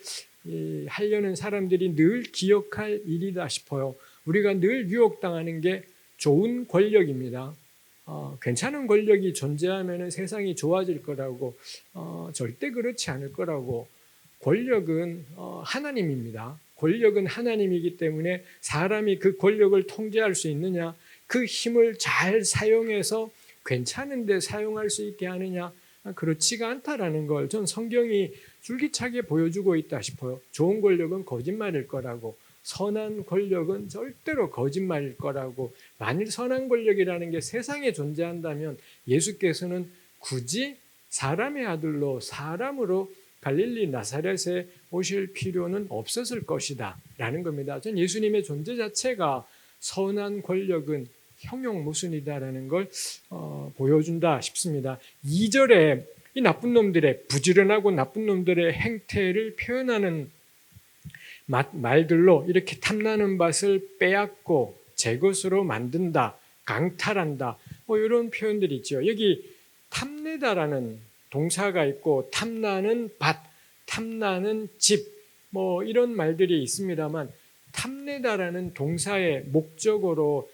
하려는 사람들이 늘 기억할 일이다 싶어요. 우리가 늘 유혹당하는 게 좋은 권력입니다. 괜찮은 권력이 존재하면 세상이 좋아질 거라고, 절대 그렇지 않을 거라고. 권력은 하나님입니다. 권력은 하나님이기 때문에 사람이 그 권력을 통제할 수 있느냐, 그 힘을 잘 사용해서 괜찮은데 사용할 수 있게 하느냐, 그렇지가 않다라는 걸 전 성경이 줄기차게 보여주고 있다 싶어요. 좋은 권력은 거짓말일 거라고, 선한 권력은 절대로 거짓말일 거라고. 만일 선한 권력이라는 게 세상에 존재한다면 예수께서는 굳이 사람의 아들로 사람으로 갈릴리 나사렛에 오실 필요는 없었을 것이다 라는 겁니다. 전 예수님의 존재 자체가 선한 권력은 형용모순이다라는 걸 보여준다 싶습니다. 2절에 이 나쁜 놈들의, 부지런하고 나쁜 놈들의 행태를 표현하는 말들로 이렇게 탐나는 밭을 빼앗고 제 것으로 만든다, 강탈한다, 뭐 이런 표현들이 있죠. 여기 탐내다라는 동사가 있고 탐나는 밭, 탐나는 집, 뭐 이런 말들이 있습니다만, 탐내다라는 동사의 목적으로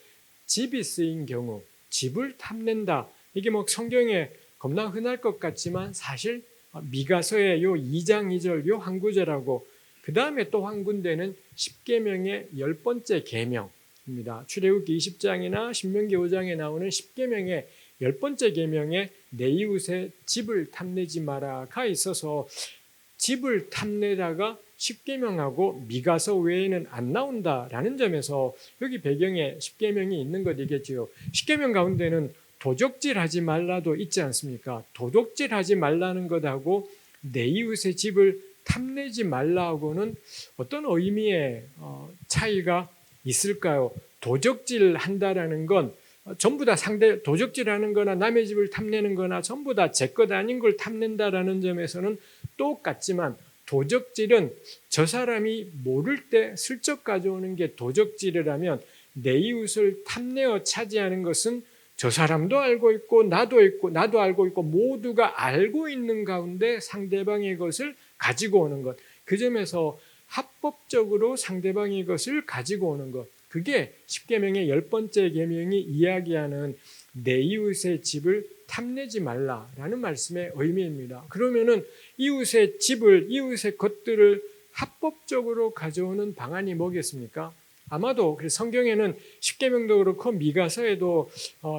집이 쓰인 경우, 집을 탐낸다, 이게 뭐 성경에 겁나 흔할 것 같지만 사실 미가서의 요 2장 2절 요 한 구절하고 그 다음에 또 한 군데는 십계명의 10번째 계명입니다. 출애굽기 20장이나 신명기 5장에 나오는 십계명의 10번째 계명에 내 이웃의 집을 탐내지 마라가 있어서 집을 탐내다가 십계명하고 미가서 외에는 안 나온다라는 점에서 여기 배경에 십계명이 있는 것이겠지요. 십계명 가운데는 도적질하지 말라도 있지 않습니까? 도적질하지 말라는 것하고 내 이웃의 집을 탐내지 말라하고는 어떤 의미의 차이가 있을까요? 도적질한다라는 건 전부 다 상대 도적질하는 거나 남의 집을 탐내는 거나 전부 다 제 것 아닌 걸 탐낸다라는 점에서는 똑같지만 도적질은 저 사람이 모를 때 슬쩍 가져오는 게 도적질이라면 내 이웃을 탐내어 차지하는 것은 저 사람도 알고 있고 나도 알고 있고 모두가 알고 있는 가운데 상대방의 것을 가지고 오는 것. 그 점에서 합법적으로 상대방의 것을 가지고 오는 것. 그게 십계명의 10번째 계명이 이야기하는 내 이웃의 집을 탐내지 말라라는 말씀의 의미입니다. 그러면은 이웃의 집을, 이웃의 것들을 합법적으로 가져오는 방안이 뭐겠습니까? 아마도 성경에는 십계명도 그렇고 미가서에도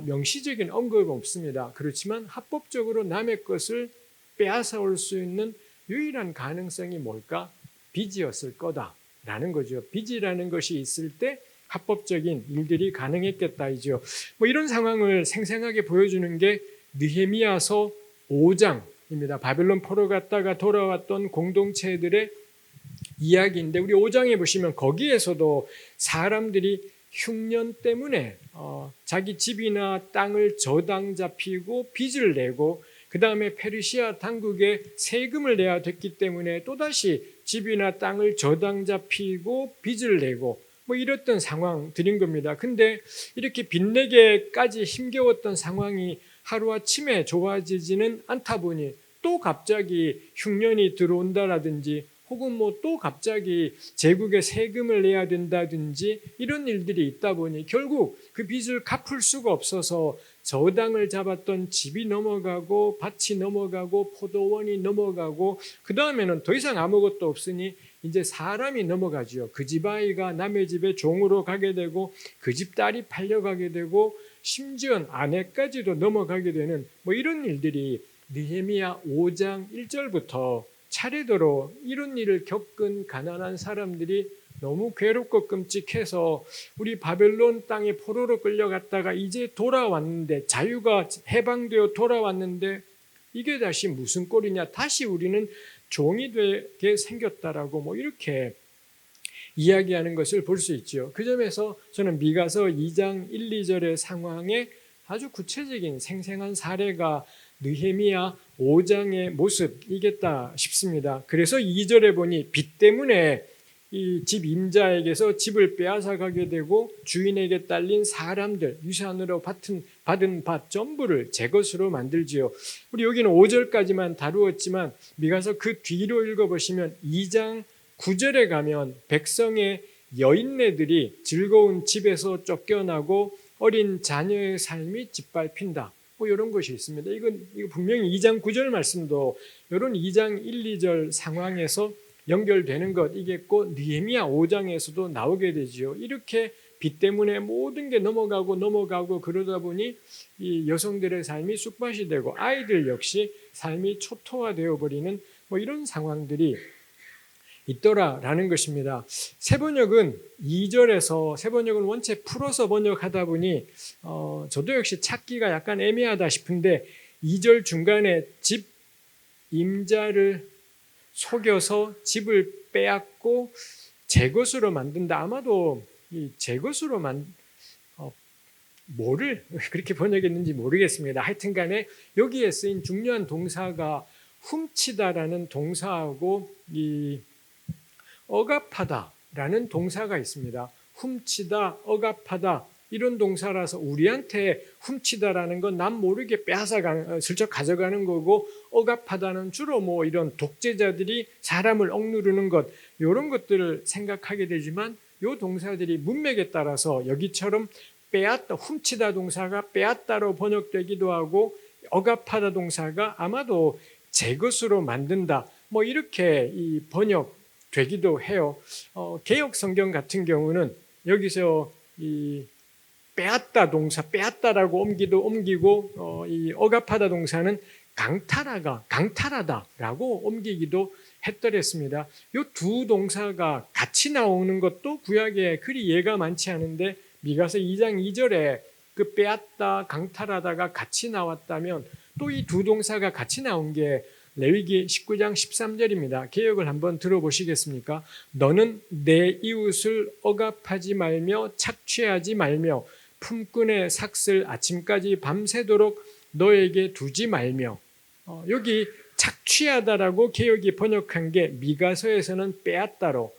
명시적인 언급은 없습니다. 그렇지만 합법적으로 남의 것을 빼앗아 올 수 있는 유일한 가능성이 뭘까? 빚이었을 거다라는 거죠. 빚이라는 것이 있을 때 합법적인 일들이 가능했겠다이죠. 이런 상황을 생생하게 보여주는 게 느헤미야서 5장입니다. 바벨론 포로 갔다가 돌아왔던 공동체들의 이야기인데 우리 5장에 보시면 거기에서도 사람들이 흉년 때문에 자기 집이나 땅을 저당 잡히고 빚을 내고 그 다음에 페르시아 당국에 세금을 내야 됐기 때문에 또다시 집이나 땅을 저당 잡히고 빚을 내고 이랬던 상황들인 겁니다. 근데 이렇게 빚내기까지 힘겨웠던 상황이 하루아침에 좋아지지는 않다 보니 또 갑자기 흉년이 들어온다라든지 혹은 또 갑자기 제국에 세금을 내야 된다든지 이런 일들이 있다 보니 결국 그 빚을 갚을 수가 없어서 저당을 잡았던 집이 넘어가고 밭이 넘어가고 포도원이 넘어가고 그 다음에는 더 이상 아무것도 없으니 이제 사람이 넘어가지요. 그 집 아이가 남의 집에 종으로 가게 되고 그 집 딸이 팔려가게 되고 심지어 아내까지도 넘어가게 되는 이런 일들이 느헤미야 5장 1절부터 차례대로 이런 일을 겪은 가난한 사람들이 너무 괴롭고 끔찍해서 우리 바벨론 땅에 포로로 끌려갔다가 이제 돌아왔는데 자유가 해방되어 돌아왔는데 이게 다시 무슨 꼴이냐, 다시 우리는 종이 되게 생겼다라고 이렇게 이야기하는 것을 볼 수 있죠. 그 점에서 저는 미가서 2장 1, 2절의 상황에 아주 구체적인 생생한 사례가 느헤미야 5장의 모습이겠다 싶습니다. 그래서 2절에 보니 빚 때문에 이 집 임자에게서 집을 빼앗아 가게 되고 주인에게 딸린 사람들, 유산으로 받은 밭 전부를 제 것으로 만들지요. 우리 여기는 5절까지만 다루었지만 미가서 그 뒤로 읽어보시면 2장 9절에 가면 백성의 여인네들이 즐거운 집에서 쫓겨나고 어린 자녀의 삶이 짓밟힌다. 이런 것이 있습니다. 이거 분명히 2장 9절 말씀도 이런 2장 1, 2절 상황에서 연결되는 것이겠고 느헤미야 5장에서도 나오게 되지요. 이렇게 빚 때문에 모든 게 넘어가고 그러다 보니 이 여성들의 삶이 쑥밭이 되고 아이들 역시 삶이 초토화되어 버리는 이런 상황들이 있더라라는 것입니다. 세번역은 2절에서 세번역은 원체 풀어서 번역하다 보니 저도 역시 찾기가 약간 애매하다 싶은데 2절 중간에 집 임자를 속여서 집을 빼앗고 제 것으로 만든다. 아마도 이 제 것으로 뭐를 그렇게 번역했는지 모르겠습니다. 하여튼간에 여기에 쓰인 중요한 동사가 훔치다라는 동사하고 이 억압하다라는 동사가 있습니다. 훔치다, 억압하다 이런 동사라서 우리한테 훔치다라는 건 남 모르게 슬쩍 가져가는 거고 억압하다는 주로 이런 독재자들이 사람을 억누르는 것 이런 것들을 생각하게 되지만 이 동사들이 문맥에 따라서 여기처럼 빼앗다, 훔치다 동사가 빼앗다로 번역되기도 하고 억압하다 동사가 아마도 제 것으로 만든다 이렇게 이 번역되기도 해요. 개역 성경 같은 경우는 여기서 이 빼앗다 동사, 빼앗다라고 옮기고 이 억압하다 동사는 강탈하다라고 옮기기도 했더랬습니다. 이 두 동사가 같이 나오는 것도 구약에 그리 예가 많지 않은데 미가서 2장 2절에 그 빼앗다, 강탈하다가 같이 나왔다면 또 이 두 동사가 같이 나온 게 레위기 19장 13절입니다. 개역을 한번 들어보시겠습니까? 너는 내 이웃을 억압하지 말며 착취하지 말며 품꾼의 삭슬 아침까지 밤새도록 너에게 두지 말며. 여기 착취하다라고 개역이 번역한 게 미가서에서는 빼앗다로,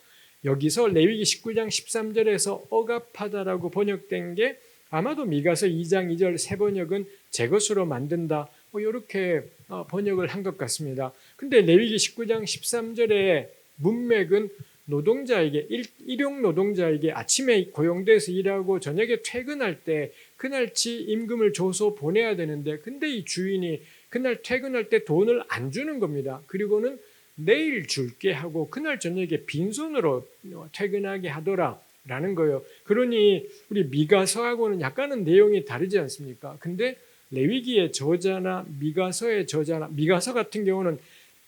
여기서 레위기 19장 13절에서 억압하다라고 번역된 게 아마도 미가서 2장 2절 새 번역은 제 것으로 만든다, 이렇게 번역을 한 것 같습니다. 근데 레위기 19장 13절의 문맥은 노동자에게, 일용 노동자에게 아침에 고용돼서 일하고 저녁에 퇴근할 때 그날치 임금을 줘서 보내야 되는데, 근데 이 주인이 그날 퇴근할 때 돈을 안 주는 겁니다. 그리고는 내일 줄게 하고 그날 저녁에 빈손으로 퇴근하게 하더라라는 거예요. 그러니 우리 미가서하고는 약간은 내용이 다르지 않습니까? 근데 레위기의 저자나 미가서의 저자나, 미가서 같은 경우는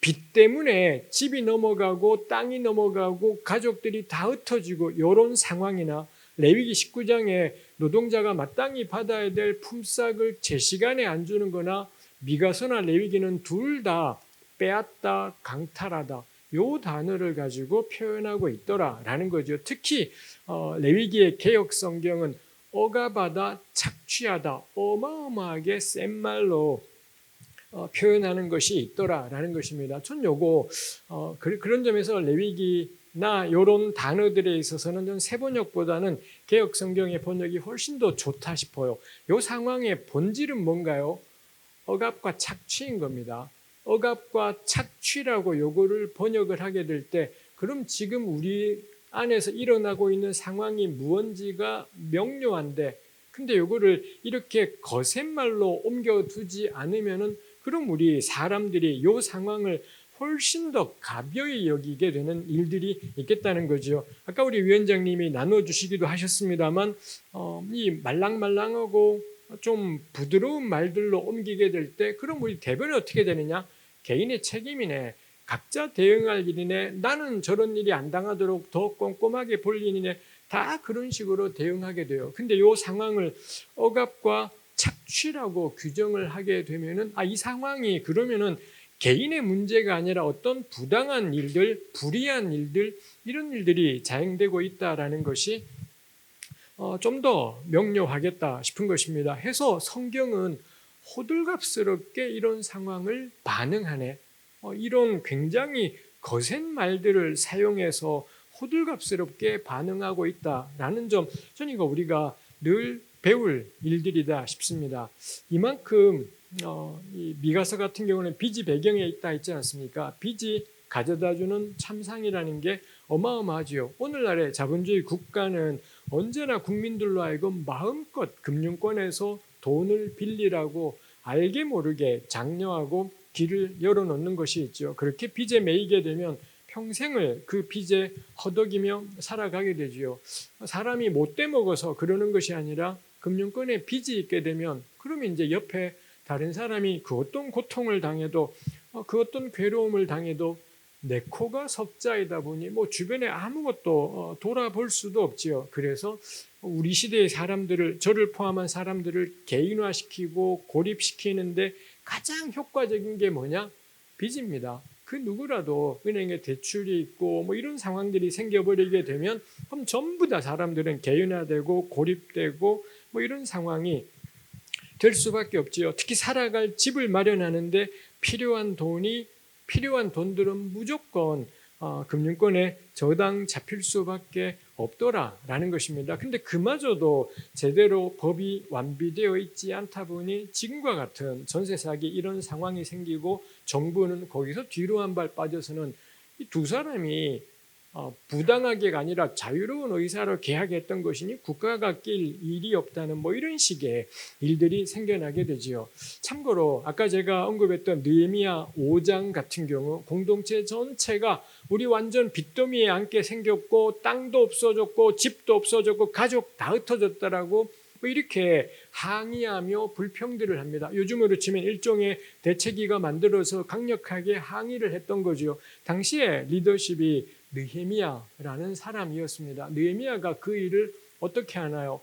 빚 때문에 집이 넘어가고 땅이 넘어가고 가족들이 다 흩어지고 이런 상황이나, 레위기 19장에 노동자가 마땅히 받아야 될 품삯을 제 시간에 안 주는 거나, 미가서나 레위기는 둘 다 빼앗다, 강탈하다 요 단어를 가지고 표현하고 있더라라는 거죠. 특히 레위기의 개역 성경은 억압하다, 착취하다 어마어마하게 센 말로 표현하는 것이 있더라라는 것입니다. 전 요거 그런 점에서 레위기나 이런 단어들에 있어서는 전 새 번역보다는 개역 성경의 번역이 훨씬 더 좋다 싶어요. 요 상황의 본질은 뭔가요? 억압과 착취인 겁니다. 억압과 착취라고 요거를 번역을 하게 될 때, 그럼 지금 우리 안에서 일어나고 있는 상황이 무언지가 명료한데, 근데 요거를 이렇게 거센 말로 옮겨두지 않으면은, 그럼 우리 사람들이 요 상황을 훨씬 더 가벼이 여기게 되는 일들이 있겠다는 거죠. 아까 우리 위원장님이 나눠주시기도 하셨습니다만, 이 말랑말랑하고 좀 부드러운 말들로 옮기게 될 때, 그럼 우리 대변이 어떻게 되느냐? 개인의 책임이네. 각자 대응할 일이네. 나는 저런 일이 안 당하도록 더 꼼꼼하게 볼 일이네. 다 그런 식으로 대응하게 돼요. 근데 이 상황을 억압과 착취라고 규정을 하게 되면은, 이 상황이 그러면은 개인의 문제가 아니라 어떤 부당한 일들, 불이한 일들, 이런 일들이 자행되고 있다라는 것이 좀 더 명료하겠다 싶은 것입니다. 해서 성경은 호들갑스럽게 이런 상황을 반응하네. 이런 굉장히 거센 말들을 사용해서 호들갑스럽게 반응하고 있다라는 점, 저는 이거 우리가 늘 배울 일들이다 싶습니다. 이만큼 이 미가서 같은 경우는 빚이 배경에 있다 했지 않습니까? 빚이 가져다주는 참상이라는 게 어마어마하지요. 오늘날의 자본주의 국가는 언제나 국민들로 하여금 마음껏 금융권에서 돈을 빌리라고 알게 모르게 장려하고 길을 열어놓는 것이 있죠. 그렇게 빚에 매이게 되면 평생을 그 빚에 허덕이며 살아가게 되지요. 사람이 못돼 먹어서 그러는 것이 아니라 금융권에 빚이 있게 되면, 그러면 이제 옆에 다른 사람이 그 어떤 고통을 당해도, 그 어떤 괴로움을 당해도 내 코가 석자이다 보니 주변에 아무것도 돌아볼 수도 없지요. 그래서 우리 시대의 사람들을, 저를 포함한 사람들을 개인화시키고 고립시키는데 가장 효과적인 게 뭐냐? 빚입니다. 그 누구라도 은행에 대출이 있고 이런 상황들이 생겨버리게 되면, 그럼 전부 다 사람들은 개인화되고 고립되고 이런 상황이 될 수밖에 없지요. 특히 살아갈 집을 마련하는데 필요한 돈들은 무조건 금융권에 저당 잡힐 수밖에 없더라라는 것입니다. 근데 그마저도 제대로 법이 완비되어 있지 않다 보니 지금과 같은 전세 사기 이런 상황이 생기고, 정부는 거기서 뒤로 한 발 빠져서는 이 두 사람이 부당하게가 아니라 자유로운 의사로 계약했던 것이니 국가가 낄 일이 없다는 이런 식의 일들이 생겨나게 되지요. 참고로 아까 제가 언급했던 느헤미야 5장 같은 경우 공동체 전체가 우리 완전 빚더미에 앉게 생겼고, 땅도 없어졌고 집도 없어졌고 가족 다 흩어졌다라고 이렇게 항의하며 불평들을 합니다. 요즘으로 치면 일종의 대책위가 만들어서 강력하게 항의를 했던 거죠. 당시에 리더십이 느헤미야라는 사람이었습니다. 느헤미야가 그 일을 어떻게 하나요?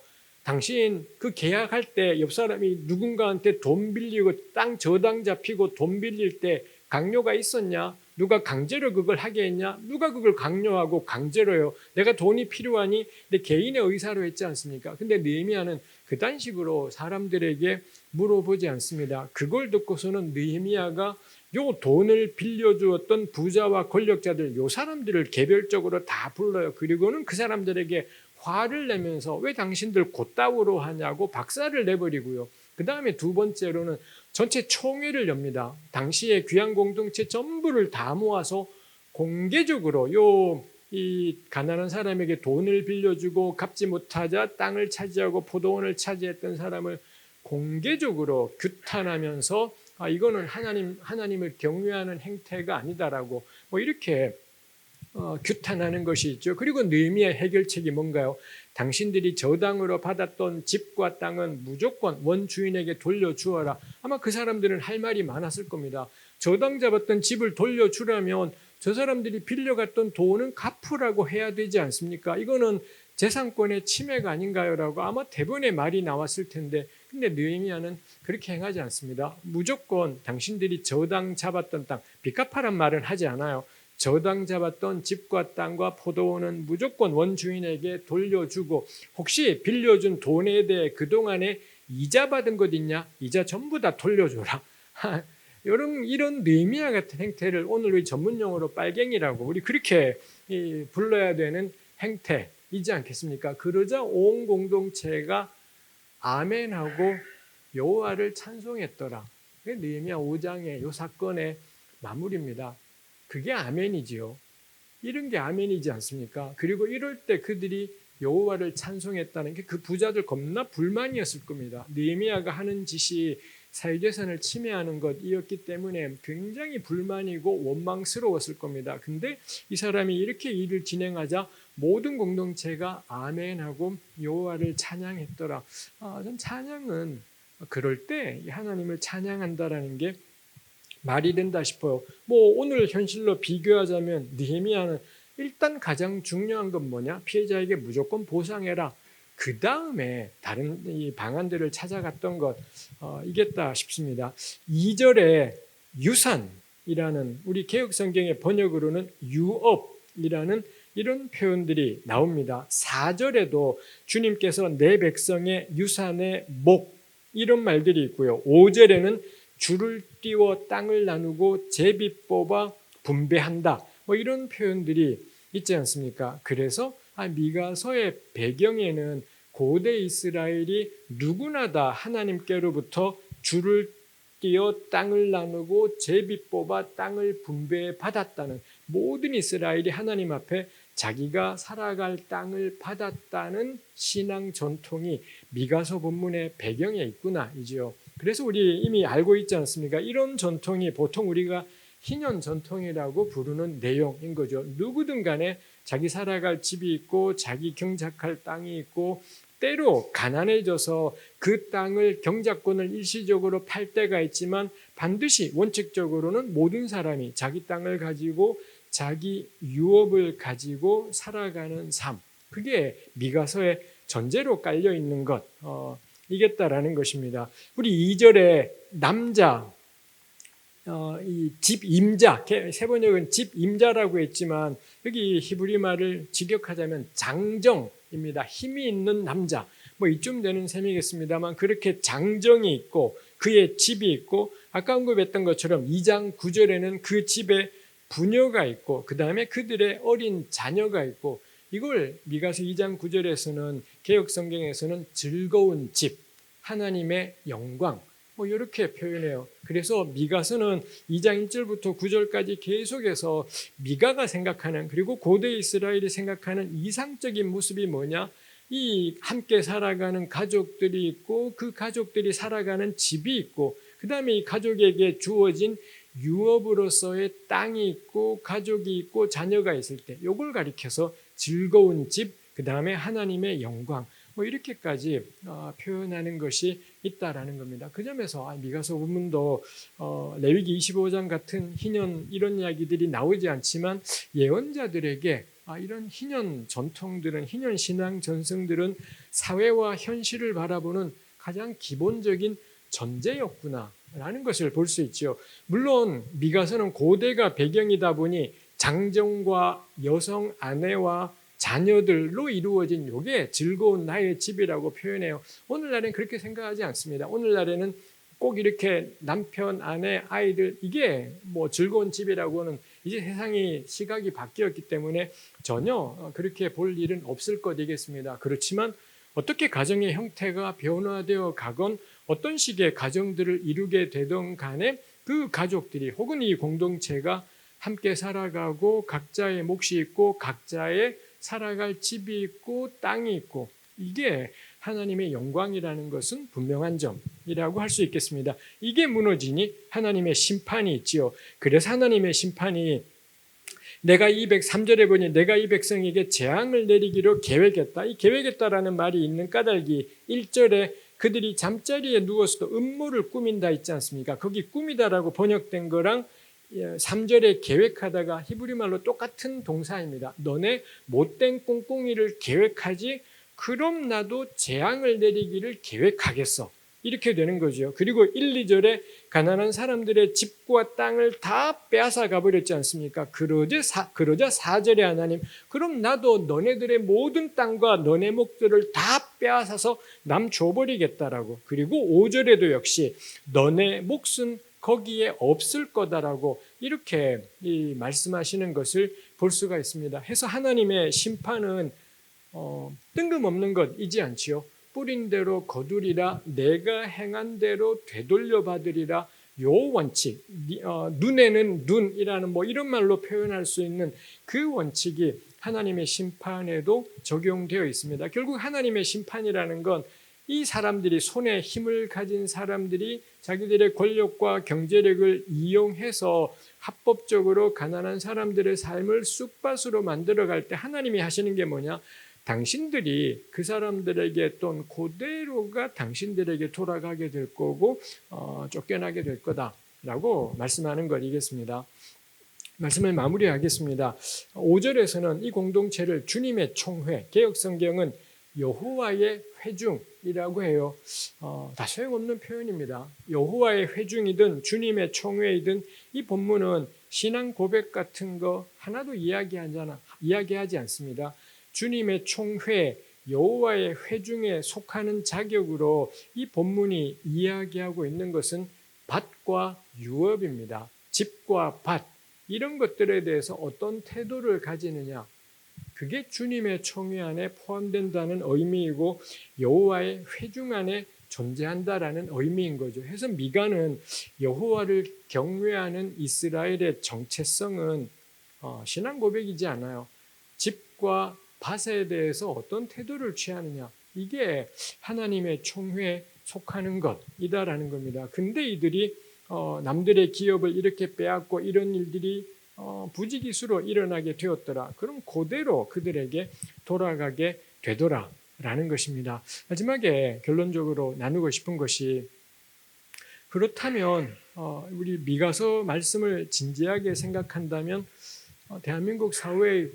당신 그 계약할 때 옆 사람이 누군가한테 돈 빌리고 땅 저당 잡히고 돈 빌릴 때 강요가 있었냐? 누가 강제로 그걸 하게 했냐? 누가 그걸 강요하고 강제로요? 내가 돈이 필요하니 내 개인의 의사로 했지 않습니까? 근데 느헤미야는 그딴 식으로 사람들에게 물어보지 않습니다. 그걸 듣고서는 느헤미야가 요 돈을 빌려주었던 부자와 권력자들, 요 사람들을 개별적으로 다 불러요. 그리고는 그 사람들에게 화를 내면서 왜 당신들 곧다우로 하냐고 박살을 내버리고요. 그 다음에 두 번째로는 전체 총회를 엽니다. 당시의 귀한 공동체 전부를 다 모아서 공개적으로 이 가난한 사람에게 돈을 빌려주고 갚지 못하자 땅을 차지하고 포도원을 차지했던 사람을 공개적으로 규탄하면서 이거는 하나님을 경외하는 행태가 아니다라고 뭐 이렇게 규탄하는 것이 있죠. 그리고 느헤미야의 해결책이 뭔가요? 당신들이 저당으로 받았던 집과 땅은 무조건 원주인에게 돌려주어라. 아마 그 사람들은 할 말이 많았을 겁니다. 저당 잡았던 집을 돌려주려면 저 사람들이 빌려갔던 돈은 갚으라고 해야 되지 않습니까? 이거는 재산권의 침해가 아닌가요? 라고 아마 대부분의 말이 나왔을 텐데, 근데 느헤미야는 그렇게 행하지 않습니다. 무조건 당신들이 저당 잡았던 땅, 빚 갚아란 말은 하지 않아요. 저당 잡았던 집과 땅과 포도원은 무조건 원주인에게 돌려주고, 혹시 빌려준 돈에 대해 그동안에 이자 받은 것 있냐? 이자 전부 다 돌려줘라. 이런 느헤미야 같은 행태를 오늘 우리 전문용어로 빨갱이라고 우리 그렇게 불러야 되는 행태이지 않겠습니까? 그러자 온 공동체가 아멘하고 여호와를 찬송했더라. 그게 느헤미야 5장의 이 사건의 마무리입니다. 그게 아멘이지요. 이런 게 아멘이지 않습니까? 그리고 이럴 때 그들이 여호와를 찬송했다는 게 그 부자들 겁나 불만이었을 겁니다. 느헤미야가 하는 짓이 사유재산을 침해하는 것이었기 때문에 굉장히 불만이고 원망스러웠을 겁니다. 근데 이 사람이 이렇게 일을 진행하자 모든 공동체가 아멘하고 여호와를 찬양했더라. 전 찬양은 그럴 때 하나님을 찬양한다라는 게 말이 된다 싶어요. 뭐 오늘 현실로 비교하자면 느헤미야는 일단 가장 중요한 건 뭐냐? 피해자에게 무조건 보상해라. 그 다음에 다른 이 방안들을 찾아갔던 것 이겠다 싶습니다. 2절에 유산이라는 우리 개혁성경의 번역으로는 유업이라는 이런 표현들이 나옵니다. 4절에도 주님께서 내 백성의 유산의 목 이런 말들이 있고요. 5절에는 줄을 띄워 땅을 나누고 제비 뽑아 분배한다. 뭐 이런 표현들이 있지 않습니까? 그래서 미가서의 배경에는 고대 이스라엘이 누구나 다 하나님께로부터 줄을 띄어 땅을 나누고 제비 뽑아 땅을 분배해 받았다는, 모든 이스라엘이 하나님 앞에 자기가 살아갈 땅을 받았다는 신앙 전통이 미가서 본문의 배경에 있구나 이지요. 그래서 우리 이미 알고 있지 않습니까? 이런 전통이 보통 우리가 희년 전통이라고 부르는 내용인 거죠. 누구든 간에 자기 살아갈 집이 있고 자기 경작할 땅이 있고, 때로 가난해져서 그 땅을 경작권을 일시적으로 팔 때가 있지만 반드시 원칙적으로는 모든 사람이 자기 땅을 가지고 자기 유업을 가지고 살아가는 삶, 그게 미가서의 전제로 깔려 있는 것 이겠다라는 것입니다. 우리 2절에 남자, 이 집임자, 세번역은 집임자라고 했지만 여기 히브리 말을 직역하자면 장정입니다. 힘이 있는 남자, 뭐 이쯤 되는 셈이겠습니다만 그렇게 장정이 있고 그의 집이 있고, 아까 언급했던 것처럼 2장 9절에는 그 집에 부녀가 있고 그 다음에 그들의 어린 자녀가 있고, 이걸 미가서 2장 9절에서는 개역성경에서는 즐거운 집, 하나님의 영광 뭐 이렇게 표현해요. 그래서 미가서는 2장 1절부터 9절까지 계속해서 미가가 생각하는, 그리고 고대 이스라엘이 생각하는 이상적인 모습이 뭐냐? 이 함께 살아가는 가족들이 있고 그 가족들이 살아가는 집이 있고 그 다음에 이 가족에게 주어진 유업으로서의 땅이 있고 가족이 있고 자녀가 있을 때 이걸 가리켜서 즐거운 집, 그 다음에 하나님의 영광 뭐 이렇게까지 표현하는 것이 있다라는 겁니다. 그 점에서 미가서 본문도 레위기 25장 같은 희년 이런 이야기들이 나오지 않지만 예언자들에게 이런 희년 전통들은, 희년 신앙 전승들은 사회와 현실을 바라보는 가장 기본적인 전제였구나라는 것을 볼 수 있죠. 물론 미가서는 고대가 배경이다 보니 장정과 여성 아내와 자녀들로 이루어진 요게 즐거운 나의 집이라고 표현해요. 오늘날엔 그렇게 생각하지 않습니다. 오늘날에는 꼭 이렇게 남편, 아내, 아이들 이게 뭐 즐거운 집이라고는 이제 세상이 시각이 바뀌었기 때문에 전혀 그렇게 볼 일은 없을 것이겠습니다. 그렇지만 어떻게 가정의 형태가 변화되어 가건 어떤 식의 가정들을 이루게 되던 간에 그 가족들이 혹은 이 공동체가 함께 살아가고 각자의 몫이 있고 각자의 살아갈 집이 있고 땅이 있고 이게 하나님의 영광이라는 것은 분명한 점이라고 할 수 있겠습니다. 이게 무너지니 하나님의 심판이 있지요. 그래서 하나님의 심판이 3절에 보니 내가 이 백성에게 재앙을 내리기로 계획했다. 이 계획했다라는 말이 있는 까닭이 1절에 그들이 잠자리에 누워서도 음모를 꾸민다 있지 않습니까? 거기 꾸미다라고 번역된 거랑 3절에 계획하다가 히브리 말로 똑같은 동사입니다. 너네 못된 꿍꿍이를 계획하지 그럼 나도 재앙을 내리기를 계획하겠어. 이렇게 되는 거죠. 그리고 1, 2절에 가난한 사람들의 집과 땅을 다 빼앗아 가버렸지 않습니까? 그러자 4절에 하나님 그럼 나도 너네들의 모든 땅과 너네 목들을 다 빼앗아서 남 줘버리겠다라고. 그리고 5절에도 역시 너네 몫은 거기에 없을 거다라고 이렇게 말씀하시는 것을 볼 수가 있습니다. 해서 하나님의 심판은 뜬금없는 것이지 않지요. 뿌린 대로 거두리라 내가 행한 대로 되돌려 받으리라 요 원칙 눈에는 눈이라는 이런 말로 표현할 수 있는 그 원칙이 하나님의 심판에도 적용되어 있습니다. 결국 하나님의 심판이라는 건 이 사람들이 손에 힘을 가진 사람들이 자기들의 권력과 경제력을 이용해서 합법적으로 가난한 사람들의 삶을 쑥밭으로 만들어갈 때 하나님이 하시는 게 뭐냐? 당신들이 그 사람들에게 또는 그대로가 당신들에게 돌아가게 될 거고 쫓겨나게 될 거다라고 말씀하는 것이겠습니다. 말씀을 마무리하겠습니다. 5절에서는 이 공동체를 주님의 총회, 개역성경은 여호와의 회중이라고 해요. 다 소용없는 표현입니다. 여호와의 회중이든 주님의 총회이든 이 본문은 신앙 고백 같은 거 하나도 이야기하지 않습니다. 주님의 총회, 여호와의 회중에 속하는 자격으로 이 본문이 이야기하고 있는 것은 밭과 유업입니다. 집과 밭, 이런 것들에 대해서 어떤 태도를 가지느냐, 그게 주님의 총회 안에 포함된다는 의미이고 여호와의 회중 안에 존재한다라는 의미인 거죠. 그래서 미가는 여호와를 경외하는 이스라엘의 정체성은 신앙 고백이지 않아요. 집과 밭에 대해서 어떤 태도를 취하느냐, 이게 하나님의 총회에 속하는 것이다라는 겁니다. 근데 이들이 남들의 기업을 이렇게 빼앗고 이런 일들이 부지기수로 일어나게 되었더라. 그럼 그대로 그들에게 돌아가게 되더라라는 것입니다. 마지막에 결론적으로 나누고 싶은 것이, 그렇다면 우리 미가서 말씀을 진지하게 생각한다면 대한민국 사회의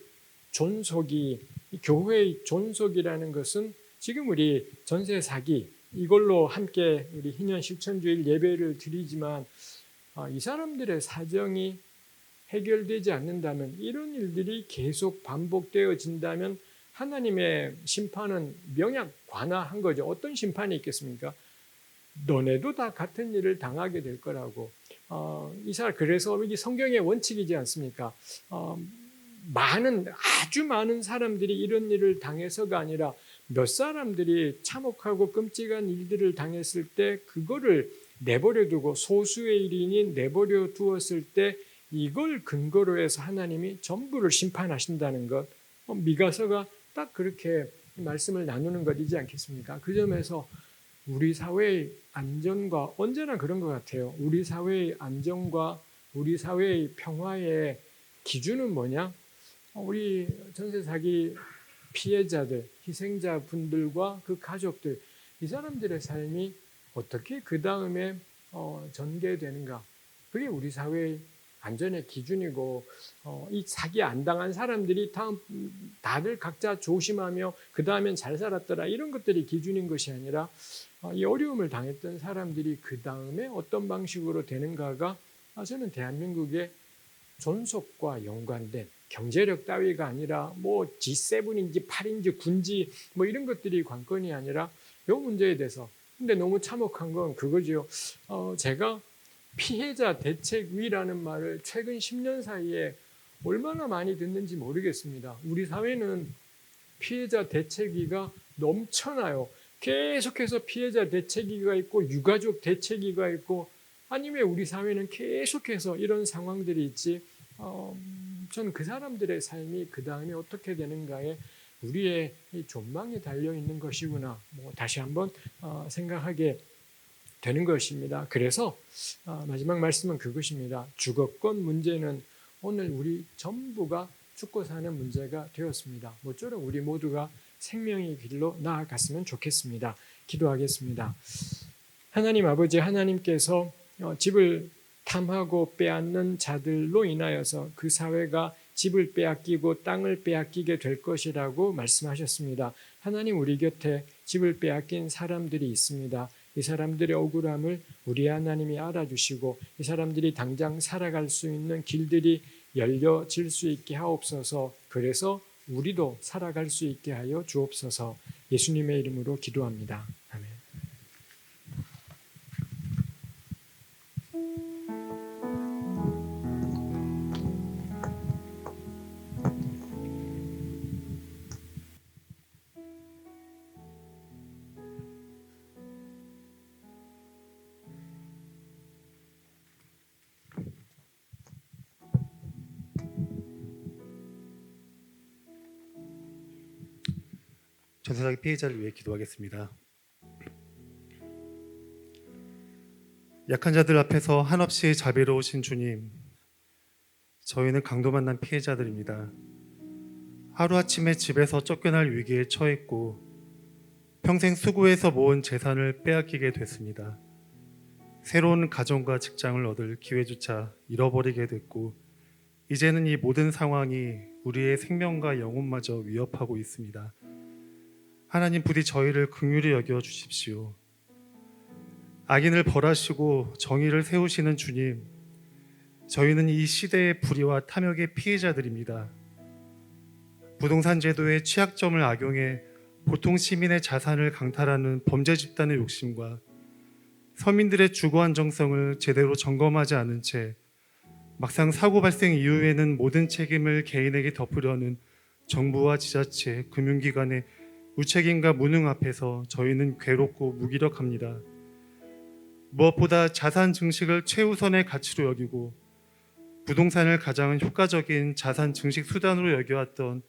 존속이, 교회의 존속이라는 것은 지금 우리 전세 사기 이걸로 함께 우리 희년 실천주일 예배를 드리지만 이 사람들의 사정이 해결되지 않는다면, 이런 일들이 계속 반복되어진다면 하나님의 심판은 명약관화한 거죠. 어떤 심판이 있겠습니까? 너네도 다 같은 일을 당하게 될 거라고. 그래서 이게 성경의 원칙이지 않습니까? 아주 많은 사람들이 이런 일을 당해서가 아니라 몇 사람들이 참혹하고 끔찍한 일들을 당했을 때 그거를 내버려 두고, 소수의 일인이 내버려 두었을 때 이걸 근거로 해서 하나님이 전부를 심판하신다는 것, 미가서가 딱 그렇게 말씀을 나누는 것이지 않겠습니까? 그 점에서 우리 사회의 안전과, 언제나 그런 것 같아요. 우리 사회의 안전과 우리 사회의 평화의 기준은 뭐냐? 우리 전세 사기 피해자들, 희생자분들과 그 가족들, 이 사람들의 삶이 어떻게 그 다음에 전개되는가? 그게 우리 사회의 안전의 기준이고 이 사기 안 당한 사람들이 다들 각자 조심하며 그 다음엔 잘 살았더라 이런 것들이 기준인 것이 아니라 이 어려움을 당했던 사람들이 그 다음에 어떤 방식으로 되는가가 저는 대한민국의 존속과 연관된 경제력 따위가 아니라 뭐 G7인지 8인지 군지 뭐 이런 것들이 관건이 아니라 이 문제에 대해서 근데 너무 참혹한 건 그거죠. 제가 피해자 대책위라는 말을 최근 10년 사이에 얼마나 많이 듣는지 모르겠습니다. 우리 사회는 피해자 대책위가 넘쳐나요. 계속해서 피해자 대책위가 있고 유가족 대책위가 있고 아니면 우리 사회는 계속해서 이런 상황들이 있지. 전 그 사람들의 삶이 그 다음에 어떻게 되는가에 우리의 이 존망이 달려 있는 것이구나. 다시 한번 생각하게 되는 것입니다. 그래서 마지막 말씀은 그것입니다. 주거권 문제는 오늘 우리 전부가 죽고 사는 문제가 되었습니다. 모쪼록 우리 모두가 생명의 길로 나아갔으면 좋겠습니다. 기도하겠습니다. 하나님 아버지, 하나님께서 집을 탐하고 빼앗는 자들로 인하여서 그 사회가 집을 빼앗기고 땅을 빼앗기게 될 것이라고 말씀하셨습니다. 하나님, 우리 곁에 집을 빼앗긴 사람들이 있습니다. 이 사람들의 억울함을 우리 하나님이 알아주시고 이 사람들이 당장 살아갈 수 있는 길들이 열려질 수 있게 하옵소서. 그래서 우리도 살아갈 수 있게 하여 주옵소서. 예수님의 이름으로 기도합니다. 아멘. 전세사기 피해자를 위해 기도하겠습니다. 약한 자들 앞에서 한없이 자비로우신 주님, 저희는 강도 만난 피해자들입니다. 하루아침에 집에서 쫓겨날 위기에 처했고 평생 수고해서 모은 재산을 빼앗기게 됐습니다. 새로운 가정과 직장을 얻을 기회조차 잃어버리게 됐고 이제는 이 모든 상황이 우리의 생명과 영혼마저 위협하고 있습니다. 하나님, 부디 저희를 긍휼히 여겨 주십시오. 악인을 벌하시고 정의를 세우시는 주님, 저희는 이 시대의 불의와 탐욕의 피해자들입니다. 부동산 제도의 취약점을 악용해 보통 시민의 자산을 강탈하는 범죄 집단의 욕심과 서민들의 주거 안정성을 제대로 점검하지 않은 채 막상 사고 발생 이후에는 모든 책임을 개인에게 덮으려는 정부와 지자체, 금융기관의 무책임과 무능 앞에서 저희는 괴롭고 무기력합니다. 무엇보다 자산 증식을 최우선의 가치로 여기고 부동산을 가장 효과적인 자산 증식 수단으로 여겨왔던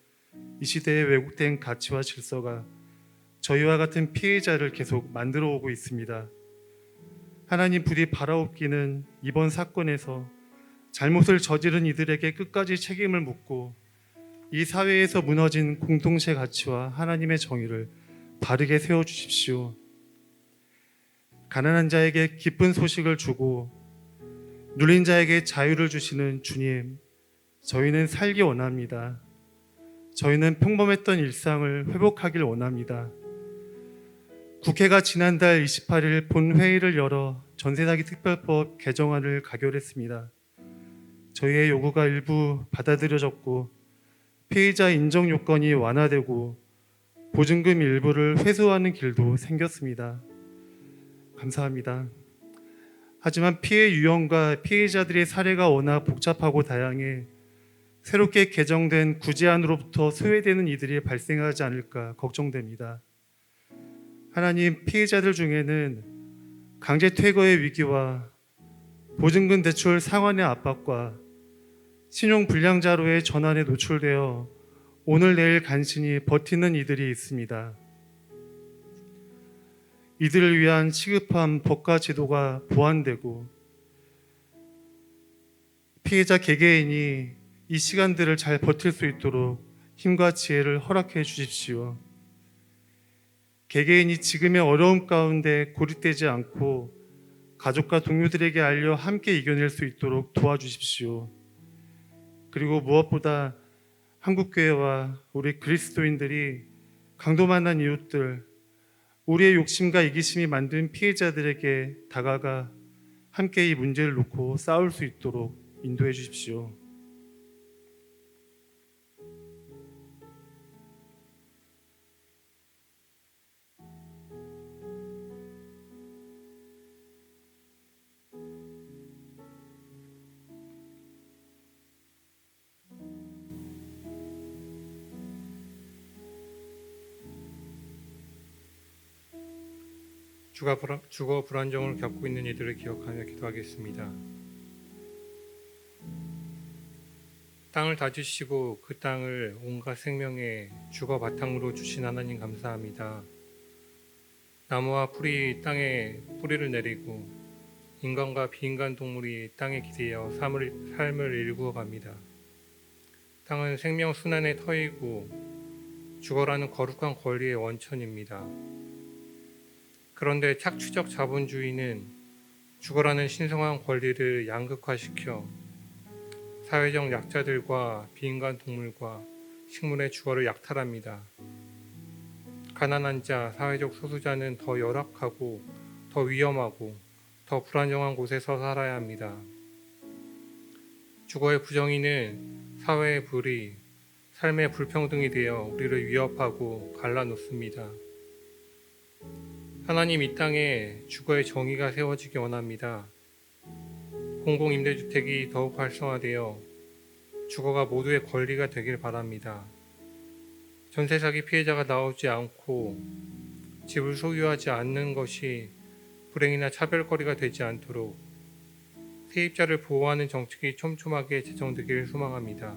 이 시대의 왜곡된 가치와 질서가 저희와 같은 피해자를 계속 만들어 오고 있습니다. 하나님, 부디 바라옵기는 이번 사건에서 잘못을 저지른 이들에게 끝까지 책임을 묻고 이 사회에서 무너진 공동체 가치와 하나님의 정의를 바르게 세워주십시오. 가난한 자에게 기쁜 소식을 주고 눌린 자에게 자유를 주시는 주님, 저희는 살기 원합니다. 저희는 평범했던 일상을 회복하길 원합니다. 국회가 지난달 28일 본회의를 열어 전세사기 특별법 개정안을 가결했습니다. 저희의 요구가 일부 받아들여졌고 피해자 인정 요건이 완화되고 보증금 일부를 회수하는 길도 생겼습니다. 감사합니다. 하지만 피해 유형과 피해자들의 사례가 워낙 복잡하고 다양해 새롭게 개정된 구제안으로부터 소외되는 이들이 발생하지 않을까 걱정됩니다. 하나님, 피해자들 중에는 강제 퇴거의 위기와 보증금 대출 상환의 압박과 신용 불량자로의 전환에 노출되어 오늘 내일 간신히 버티는 이들이 있습니다. 이들을 위한 시급한 법과 제도가 보완되고 피해자 개개인이 이 시간들을 잘 버틸 수 있도록 힘과 지혜를 허락해 주십시오. 개개인이 지금의 어려움 가운데 고립되지 않고 가족과 동료들에게 알려 함께 이겨낼 수 있도록 도와주십시오. 그리고 무엇보다 한국교회와 우리 그리스도인들이 강도 만난 이웃들, 우리의 욕심과 이기심이 만든 피해자들에게 다가가 함께 이 문제를 놓고 싸울 수 있도록 인도해 주십시오. 주거 불안정을 겪고 있는 이들을 기억하며 기도하겠습니다. 땅을 다지시고 그 땅을 온갖 생명의 주거 바탕으로 주신 하나님 감사합니다. 나무와 풀이 땅에 뿌리를 내리고 인간과 비인간 동물이 땅에 기대어 삶을 일구어 갑니다. 땅은 생명 순환의 터이고 주거라는 거룩한 권리의 원천입니다. 그런데 착취적 자본주의는 주거라는 신성한 권리를 양극화시켜 사회적 약자들과 비인간 동물과 식물의 주거를 약탈합니다. 가난한 자, 사회적 소수자는 더 열악하고 더 위험하고 더 불안정한 곳에서 살아야 합니다. 주거의 부정의는 사회의 불의, 삶의 불평등이 되어 우리를 위협하고 갈라놓습니다. 하나님, 이 땅에 주거의 정의가 세워지기 원합니다. 공공임대주택이 더욱 활성화되어 주거가 모두의 권리가 되길 바랍니다. 전세 사기 피해자가 나오지 않고 집을 소유하지 않는 것이 불행이나 차별거리가 되지 않도록 세입자를 보호하는 정책이 촘촘하게 제정되기를 소망합니다.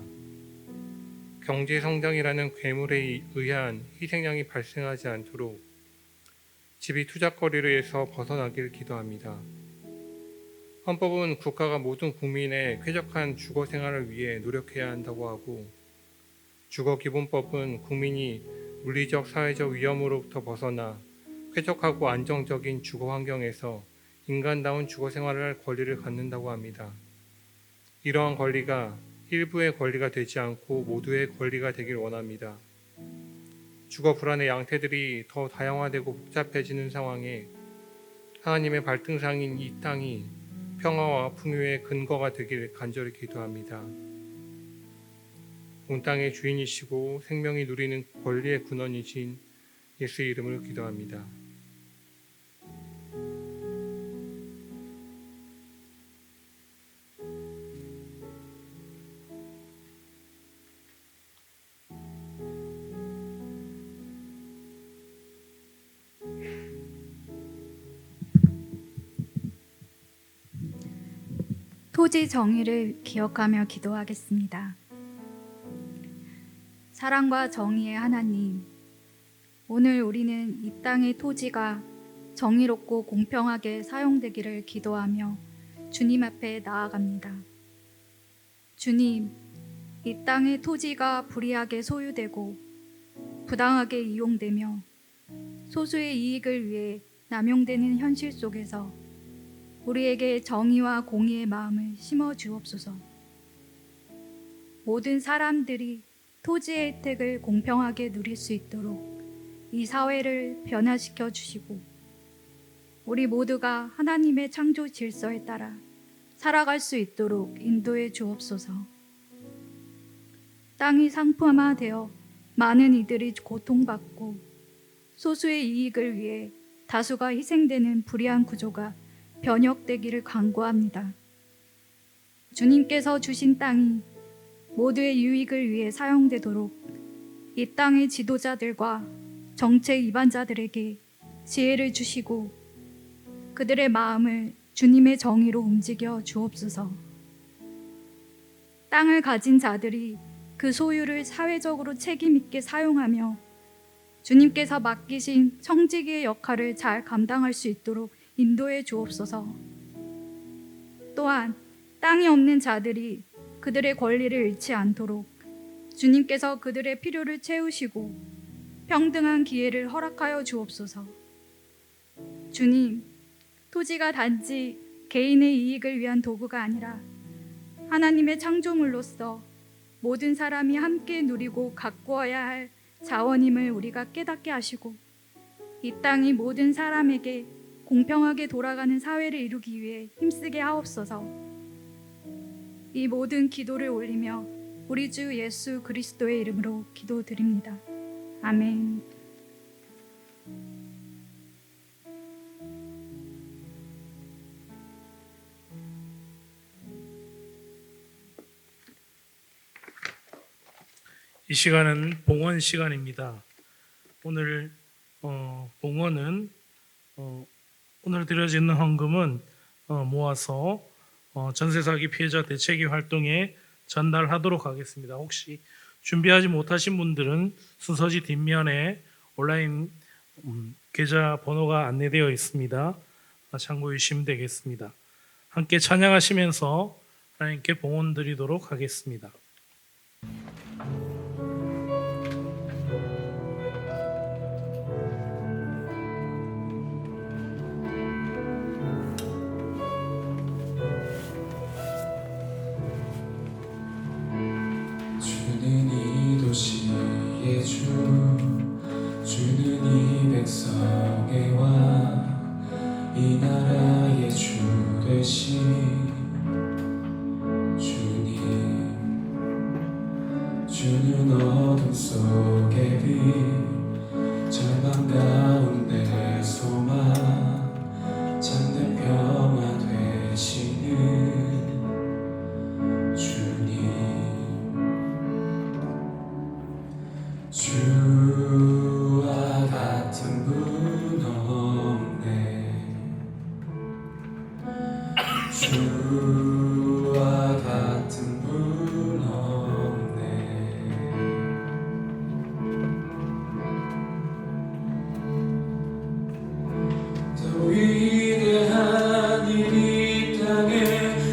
경제 성장이라는 괴물에 의한 희생양이 발생하지 않도록 집이 투자거리에서 벗어나기를 기도합니다. 헌법은 국가가 모든 국민의 쾌적한 주거 생활을 위해 노력해야 한다고 하고, 주거기본법은 국민이 물리적, 사회적 위험으로부터 벗어나 쾌적하고 안정적인 주거 환경에서 인간다운 주거 생활을 할 권리를 갖는다고 합니다. 이러한 권리가 일부의 권리가 되지 않고 모두의 권리가 되길 원합니다. 주거 불안의 양태들이 더 다양화되고 복잡해지는 상황에 하나님의 발등상인 이 땅이 평화와 풍요의 근거가 되길 간절히 기도합니다. 온 땅의 주인이시고 생명이 누리는 권리의 근원이신 예수의 이름으로 기도합니다. 토지 정의를 기억하며 기도하겠습니다. 사랑과 정의의 하나님, 오늘 우리는 이 땅의 토지가 정의롭고 공평하게 사용되기를 기도하며 주님 앞에 나아갑니다. 주님, 이 땅의 토지가 불이하게 소유되고 부당하게 이용되며 소수의 이익을 위해 남용되는 현실 속에서 우리에게 정의와 공의의 마음을 심어 주옵소서. 모든 사람들이 토지의 혜택을 공평하게 누릴 수 있도록 이 사회를 변화시켜 주시고, 우리 모두가 하나님의 창조 질서에 따라 살아갈 수 있도록 인도해 주옵소서. 땅이 상품화되어 많은 이들이 고통받고 소수의 이익을 위해 다수가 희생되는 불의한 구조가 변혁되기를 간구합니다. 주님께서 주신 땅이 모두의 유익을 위해 사용되도록 이 땅의 지도자들과 정책 위반자들에게 지혜를 주시고 그들의 마음을 주님의 정의로 움직여 주옵소서. 땅을 가진 자들이 그 소유를 사회적으로 책임 있게 사용하며 주님께서 맡기신 청지기의 역할을 잘 감당할 수 있도록 인도해 주옵소서. 또한 땅이 없는 자들이 그들의 권리를 잃지 않도록 주님께서 그들의 필요를 채우시고 평등한 기회를 허락하여 주옵소서. 주님, 토지가 단지 개인의 이익을 위한 도구가 아니라 하나님의 창조물로서 모든 사람이 함께 누리고 가꾸어야 할 자원임을 우리가 깨닫게 하시고 이 땅이 모든 사람에게 공평하게 돌아가는 사회를 이루기 위해 힘쓰게 하옵소서. 이 모든 기도를 올리며 우리 주 예수 그리스도의 이름으로 기도드립니다. 아멘. 이 시간은 봉헌 시간입니다. 오늘 봉헌은 오늘 드려지는 헌금은 모아서 전세 사기 피해자 대책위 활동에 전달하도록 하겠습니다. 혹시 준비하지 못하신 분들은 순서지 뒷면에 온라인 계좌 번호가 안내되어 있습니다. 참고해 주시면 되겠습니다. 함께 찬양하시면서 하나님께 봉헌 드리도록 하겠습니다. 주는 이 도시의 주, 주는 이 백성의 왕, 이 나라의 주 되신 주님. 주는 어둠 속의 빛, 절망 가운데 소망, 참된 평화 되시는 주와 같은 분 없네. 주와 같은 분 없네. 더 위대한 일이 땅에,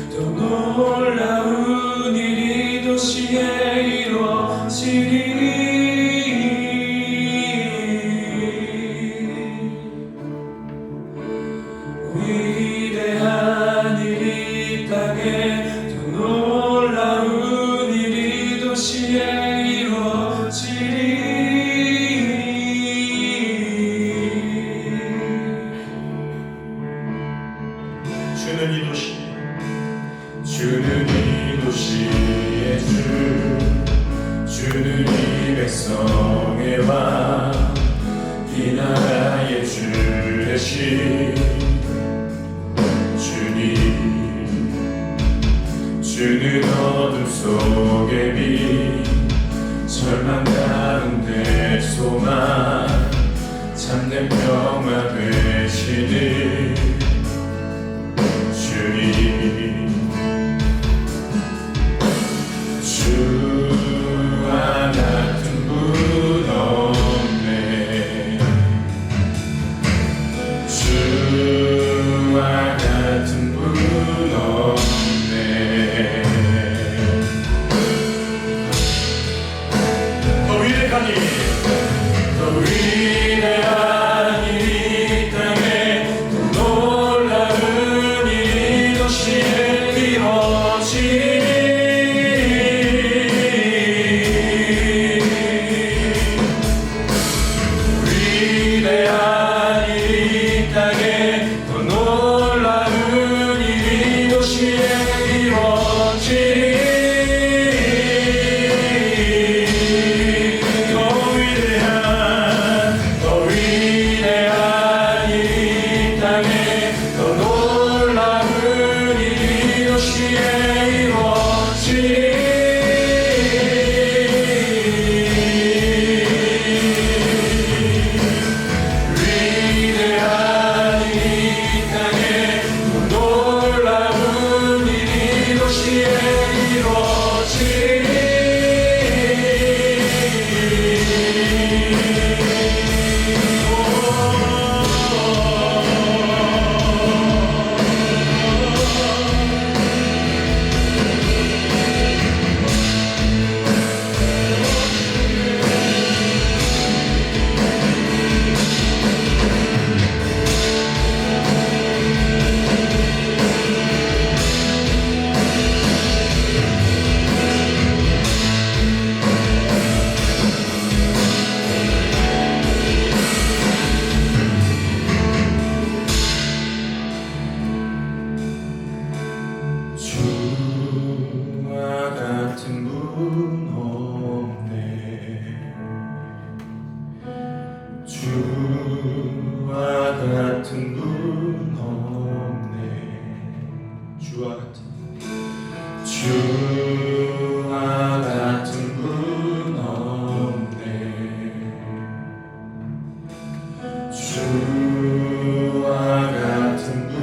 더 놀라운 일이 도시에 이루어지리. 위대한 일이 땅에, 더 놀라운 일이 도시에 이루어지리. 주는 이 도시, 주는 이 도시의 주, 주는 이 백성의 왕, 이 나라의 주 되신 주는 어둠 속의 빛, 절망 가운데 소망, 참된 평화 되시는 주님. 주와 같은 분 없네. 주와 같은 분 없네. 더 위대한 주와 같은 분 없네. 주와 같은 분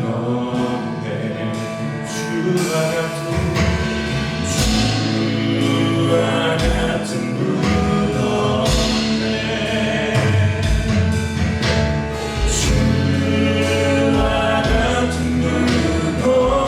없네. 주와 같은 분 없네. 주와 같은 분 없네. 주와 같은 분 없네.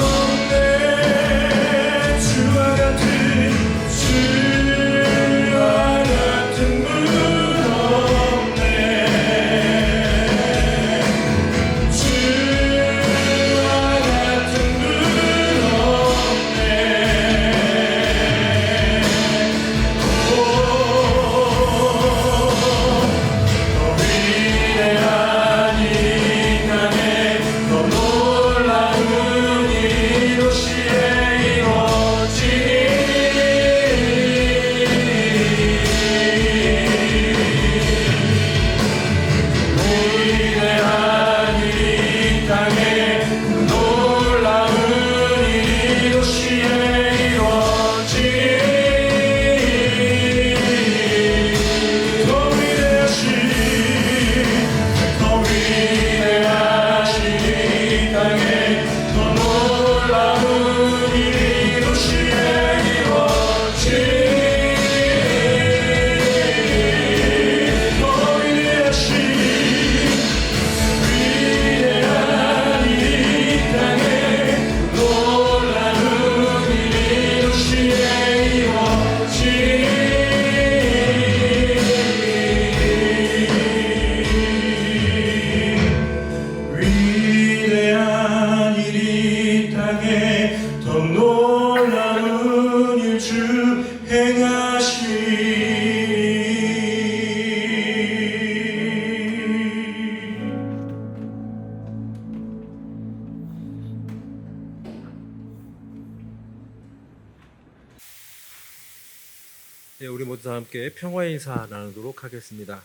네, 우리 모두 다 함께 평화의 인사 나누도록 하겠습니다.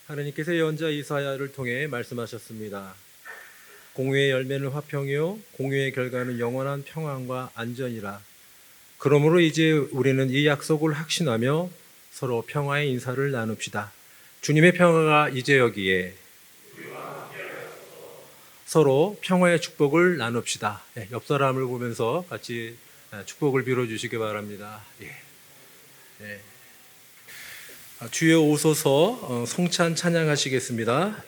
하나님께서 예언자 이사야를 통해 말씀하셨습니다. 공유의 열매는 화평이요 공유의 결과는 영원한 평안과 안전이라. 그러므로 이제 우리는 이 약속을 확신하며 서로 평화의 인사를 나눕시다. 주님의 평화가 이제 여기에. 서로 평화의 축복을 나눕시다. 네, 옆 사람을 보면서 같이 축복을 빌어주시기 바랍니다. 예. 네. 주여 오소서 성찬 찬양하시겠습니다.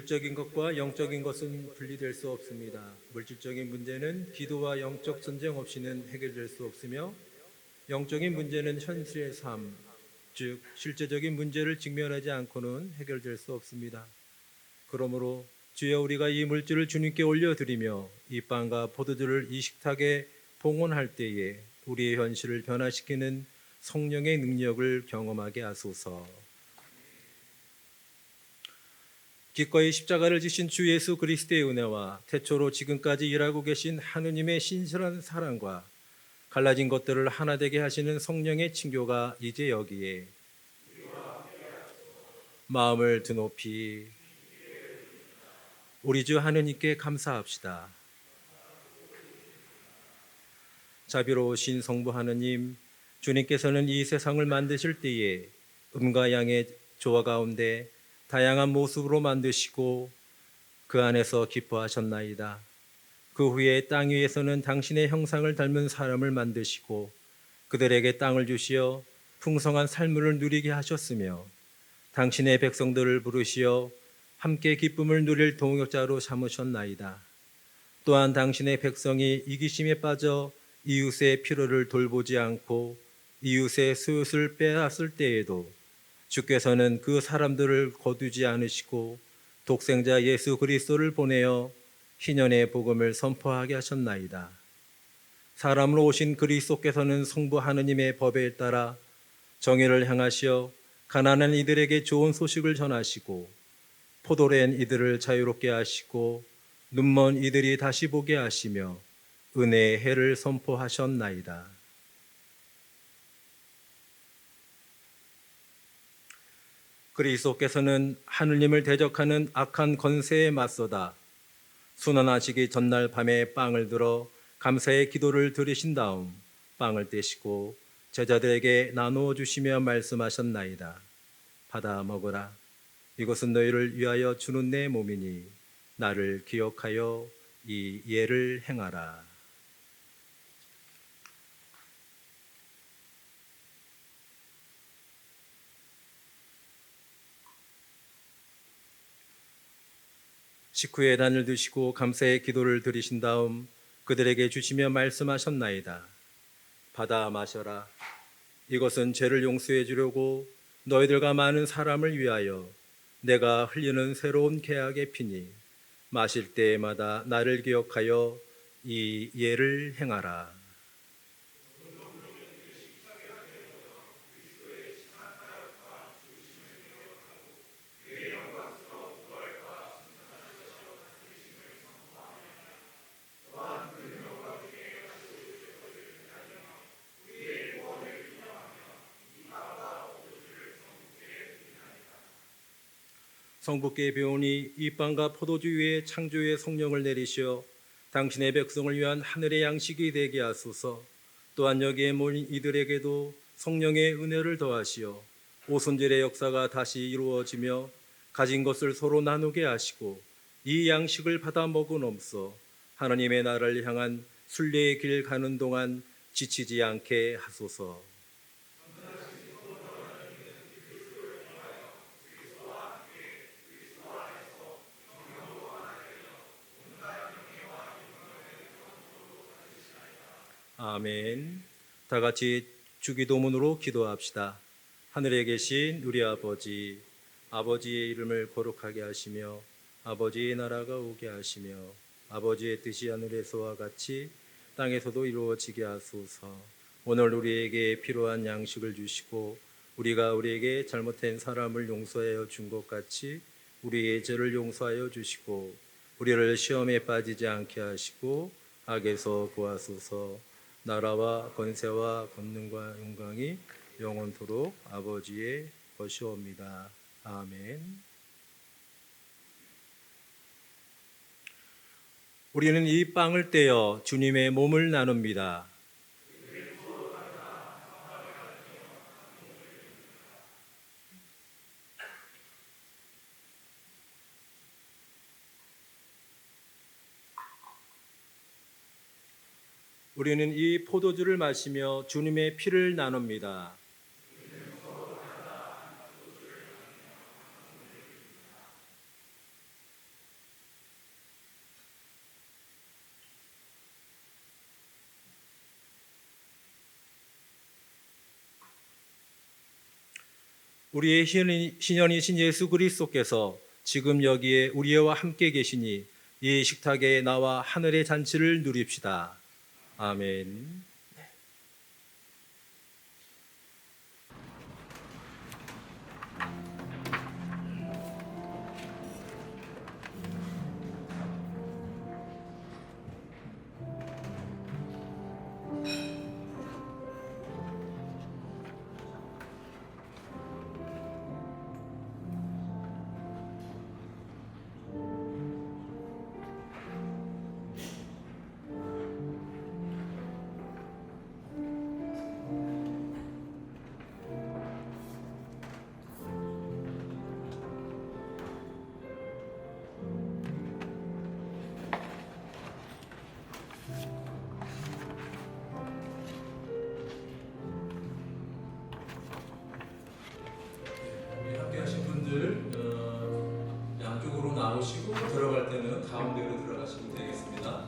물질적인 것과 영적인 것은 분리될 수 없습니다. 물질적인 문제는 기도와 영적 전쟁 없이는 해결될 수 없으며 영적인 문제는 현실의 삶, 즉 실제적인 문제를 직면하지 않고는 해결될 수 없습니다. 그러므로 주여 우리가 이 물질을 주님께 올려드리며 이 빵과 포도주를 이 식탁에 봉헌할 때에 우리의 현실을 변화시키는 성령의 능력을 경험하게 하소서. 기꺼이 십자가를 지신 주 예수 그리스도의 은혜와 태초로 지금까지 일하고 계신 하느님의 신실한 사랑과 갈라진 것들을 하나 되게 하시는 성령의 친교가 이제 여기에 마음을 드높이 우리 주 하느님께 감사합시다. 자비로우신 성부 하느님, 주님께서는 이 세상을 만드실 때에 음과 양의 조화 가운데 다양한 모습으로 만드시고 그 안에서 기뻐하셨나이다. 그 후에 땅 위에서는 당신의 형상을 닮은 사람을 만드시고 그들에게 땅을 주시어 풍성한 삶을 누리게 하셨으며 당신의 백성들을 부르시어 함께 기쁨을 누릴 동역자로 삼으셨나이다. 또한 당신의 백성이 이기심에 빠져 이웃의 필요를 돌보지 않고 이웃의 스웃을 빼앗을 때에도 주께서는 그 사람들을 거두지 않으시고 독생자 예수 그리스도를 보내어 희년의 복음을 선포하게 하셨나이다. 사람으로 오신 그리스도께서는 성부 하느님의 법에 따라 정의를 행하시어 가난한 이들에게 좋은 소식을 전하시고 포도랜 이들을 자유롭게 하시고 눈먼 이들이 다시 보게 하시며 은혜의 해를 선포하셨나이다. 그리스도께서는 하느님을 대적하는 악한 권세에 맞서다 순환하시기 전날 밤에 빵을 들어 감사의 기도를 드리신 다음 빵을 떼시고 제자들에게 나누어 주시며 말씀하셨나이다. 받아 먹으라. 이것은 너희를 위하여 주는 내 몸이니 나를 기억하여 이 예를 행하라. 식후에 단을 드시고 감사의 기도를 드리신 다음 그들에게 주시며 말씀하셨나이다. 받아 마셔라. 이것은 죄를 용서해 주려고 너희들과 많은 사람을 위하여 내가 흘리는 새로운 계약의 피니 마실 때마다 나를 기억하여 이 예를 행하라. 성부께 배우니 이 빵과 포도주 위에 창조의 성령을 내리시어 당신의 백성을 위한 하늘의 양식이 되게 하소서. 또한 여기에 모인 이들에게도 성령의 은혜를 더하시어 오순절의 역사가 다시 이루어지며 가진 것을 서로 나누게 하시고 이 양식을 받아 먹음으로써 하나님의 나라를 향한 순례의 길 가는 동안 지치지 않게 하소서. 아멘. 다 같이 주기도문으로 기도합시다. 하늘에 계신 우리 아버지, 아버지의 이름을 거룩하게 하시며 아버지의 나라가 오게 하시며 아버지의 뜻이 하늘에서와 같이 땅에서도 이루어지게 하소서. 오늘 우리에게 필요한 양식을 주시고 우리가 우리에게 잘못한 사람을 용서하여 준 것 같이 우리의 죄를 용서하여 주시고 우리를 시험에 빠지지 않게 하시고 악에서 구하소서. 나라와 권세와 권능과 영광이 영원토록 아버지의 것이옵니다. 아멘. 우리는 이 빵을 떼어 주님의 몸을 나눕니다. 우리는 이 포도주를 마시며 주님의 피를 나눕니다. 우리의 신현이신 예수 그리스도께서 지금 여기에 우리와 함께 계시니 이 식탁에 나와 하늘의 잔치를 누립시다. 아멘. 우리 함께하신 분들 양쪽으로 나오시고 들어갈 때는 가운데로 들어가시면 되겠습니다.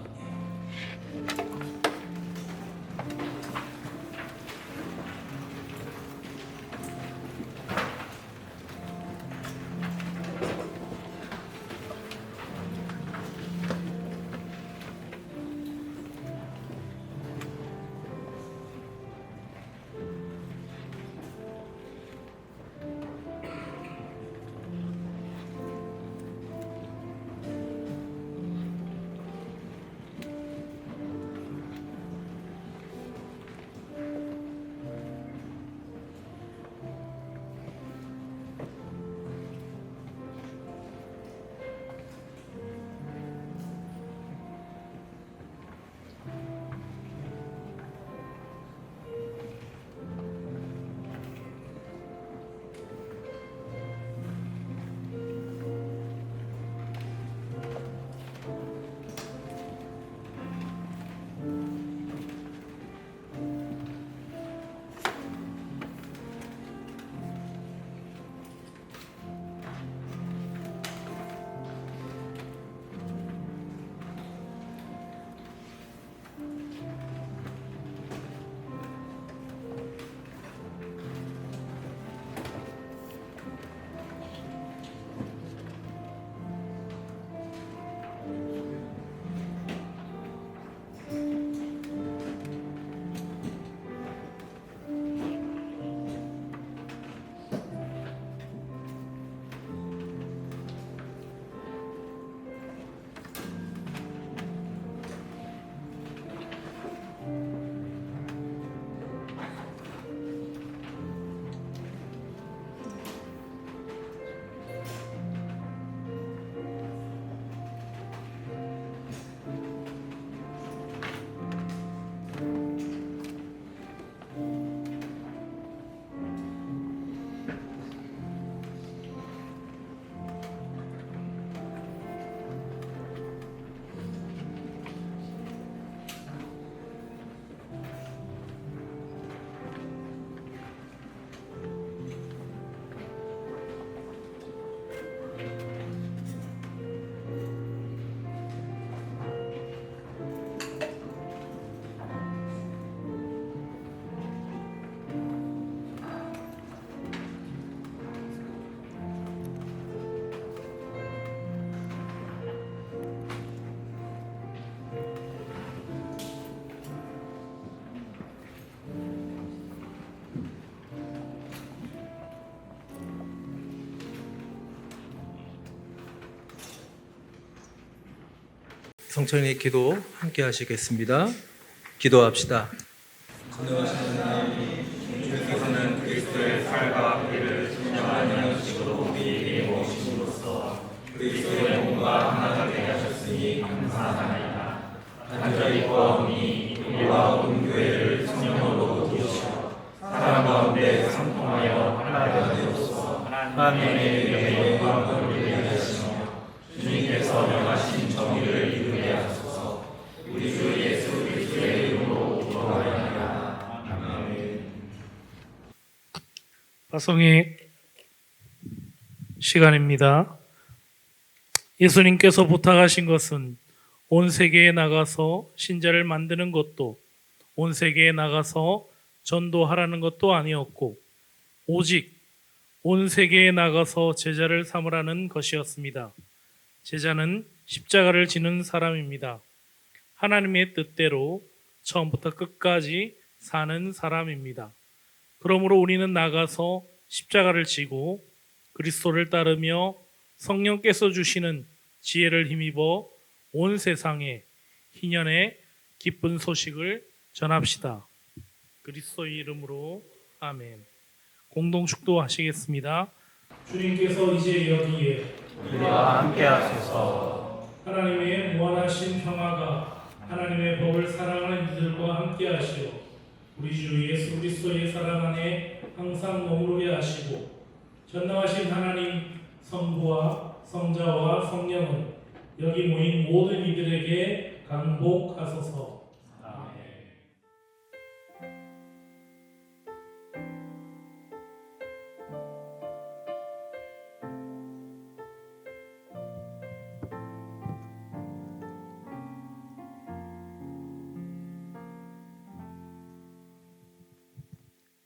성천의 기도 함께 하시겠습니다. 기도합시다. 주께서는 그리스도의 살과 피를 증명한 양식으로 우리에게 모심으로써 그리스도의 몸과 하나 되게 하셨으니 감사하나이다. 간절히 구하오니 우리와 온 교회를 성령으로 도우시어 사랑 가운데 상통하여 하나 되옵소서. 하나님의 이름의 영광을 돌리게 하시며 주님께서 명하신 정의를 이루게 하소서. 우리 주 예수 그리스도의 이름으로 기도하옵나이다. 아멘. 파송의 시간입니다. 예수님께서 부탁하신 것은 온 세계에 나가서 신자를 만드는 것도 온 세계에 나가서 전도하라는 것도 아니었고 오직 온 세계에 나가서 제자를 삼으라는 것이었습니다. 제자는 십자가를 지는 사람입니다. 하나님의 뜻대로 처음부터 끝까지 사는 사람입니다. 그러므로 우리는 나가서 십자가를 지고 그리스도를 따르며 성령께서 주시는 지혜를 힘입어 온 세상에 희년의 기쁜 소식을 전합시다. 그리스도의 이름으로 아멘. 공동 축도하시겠습니다. 주님께서 이제 여기에 우리와 함께 하소서. 하나님의 무한하신 평화가 하나님의 법을 사랑하는 이들과 함께 하시오. 우리 주 예수 그리스도의 사랑 안에 항상 머무르게 하시고 전능하신 하나님 성부와 성자와 성령은 여기 모인 모든 이들에게 강복하소서.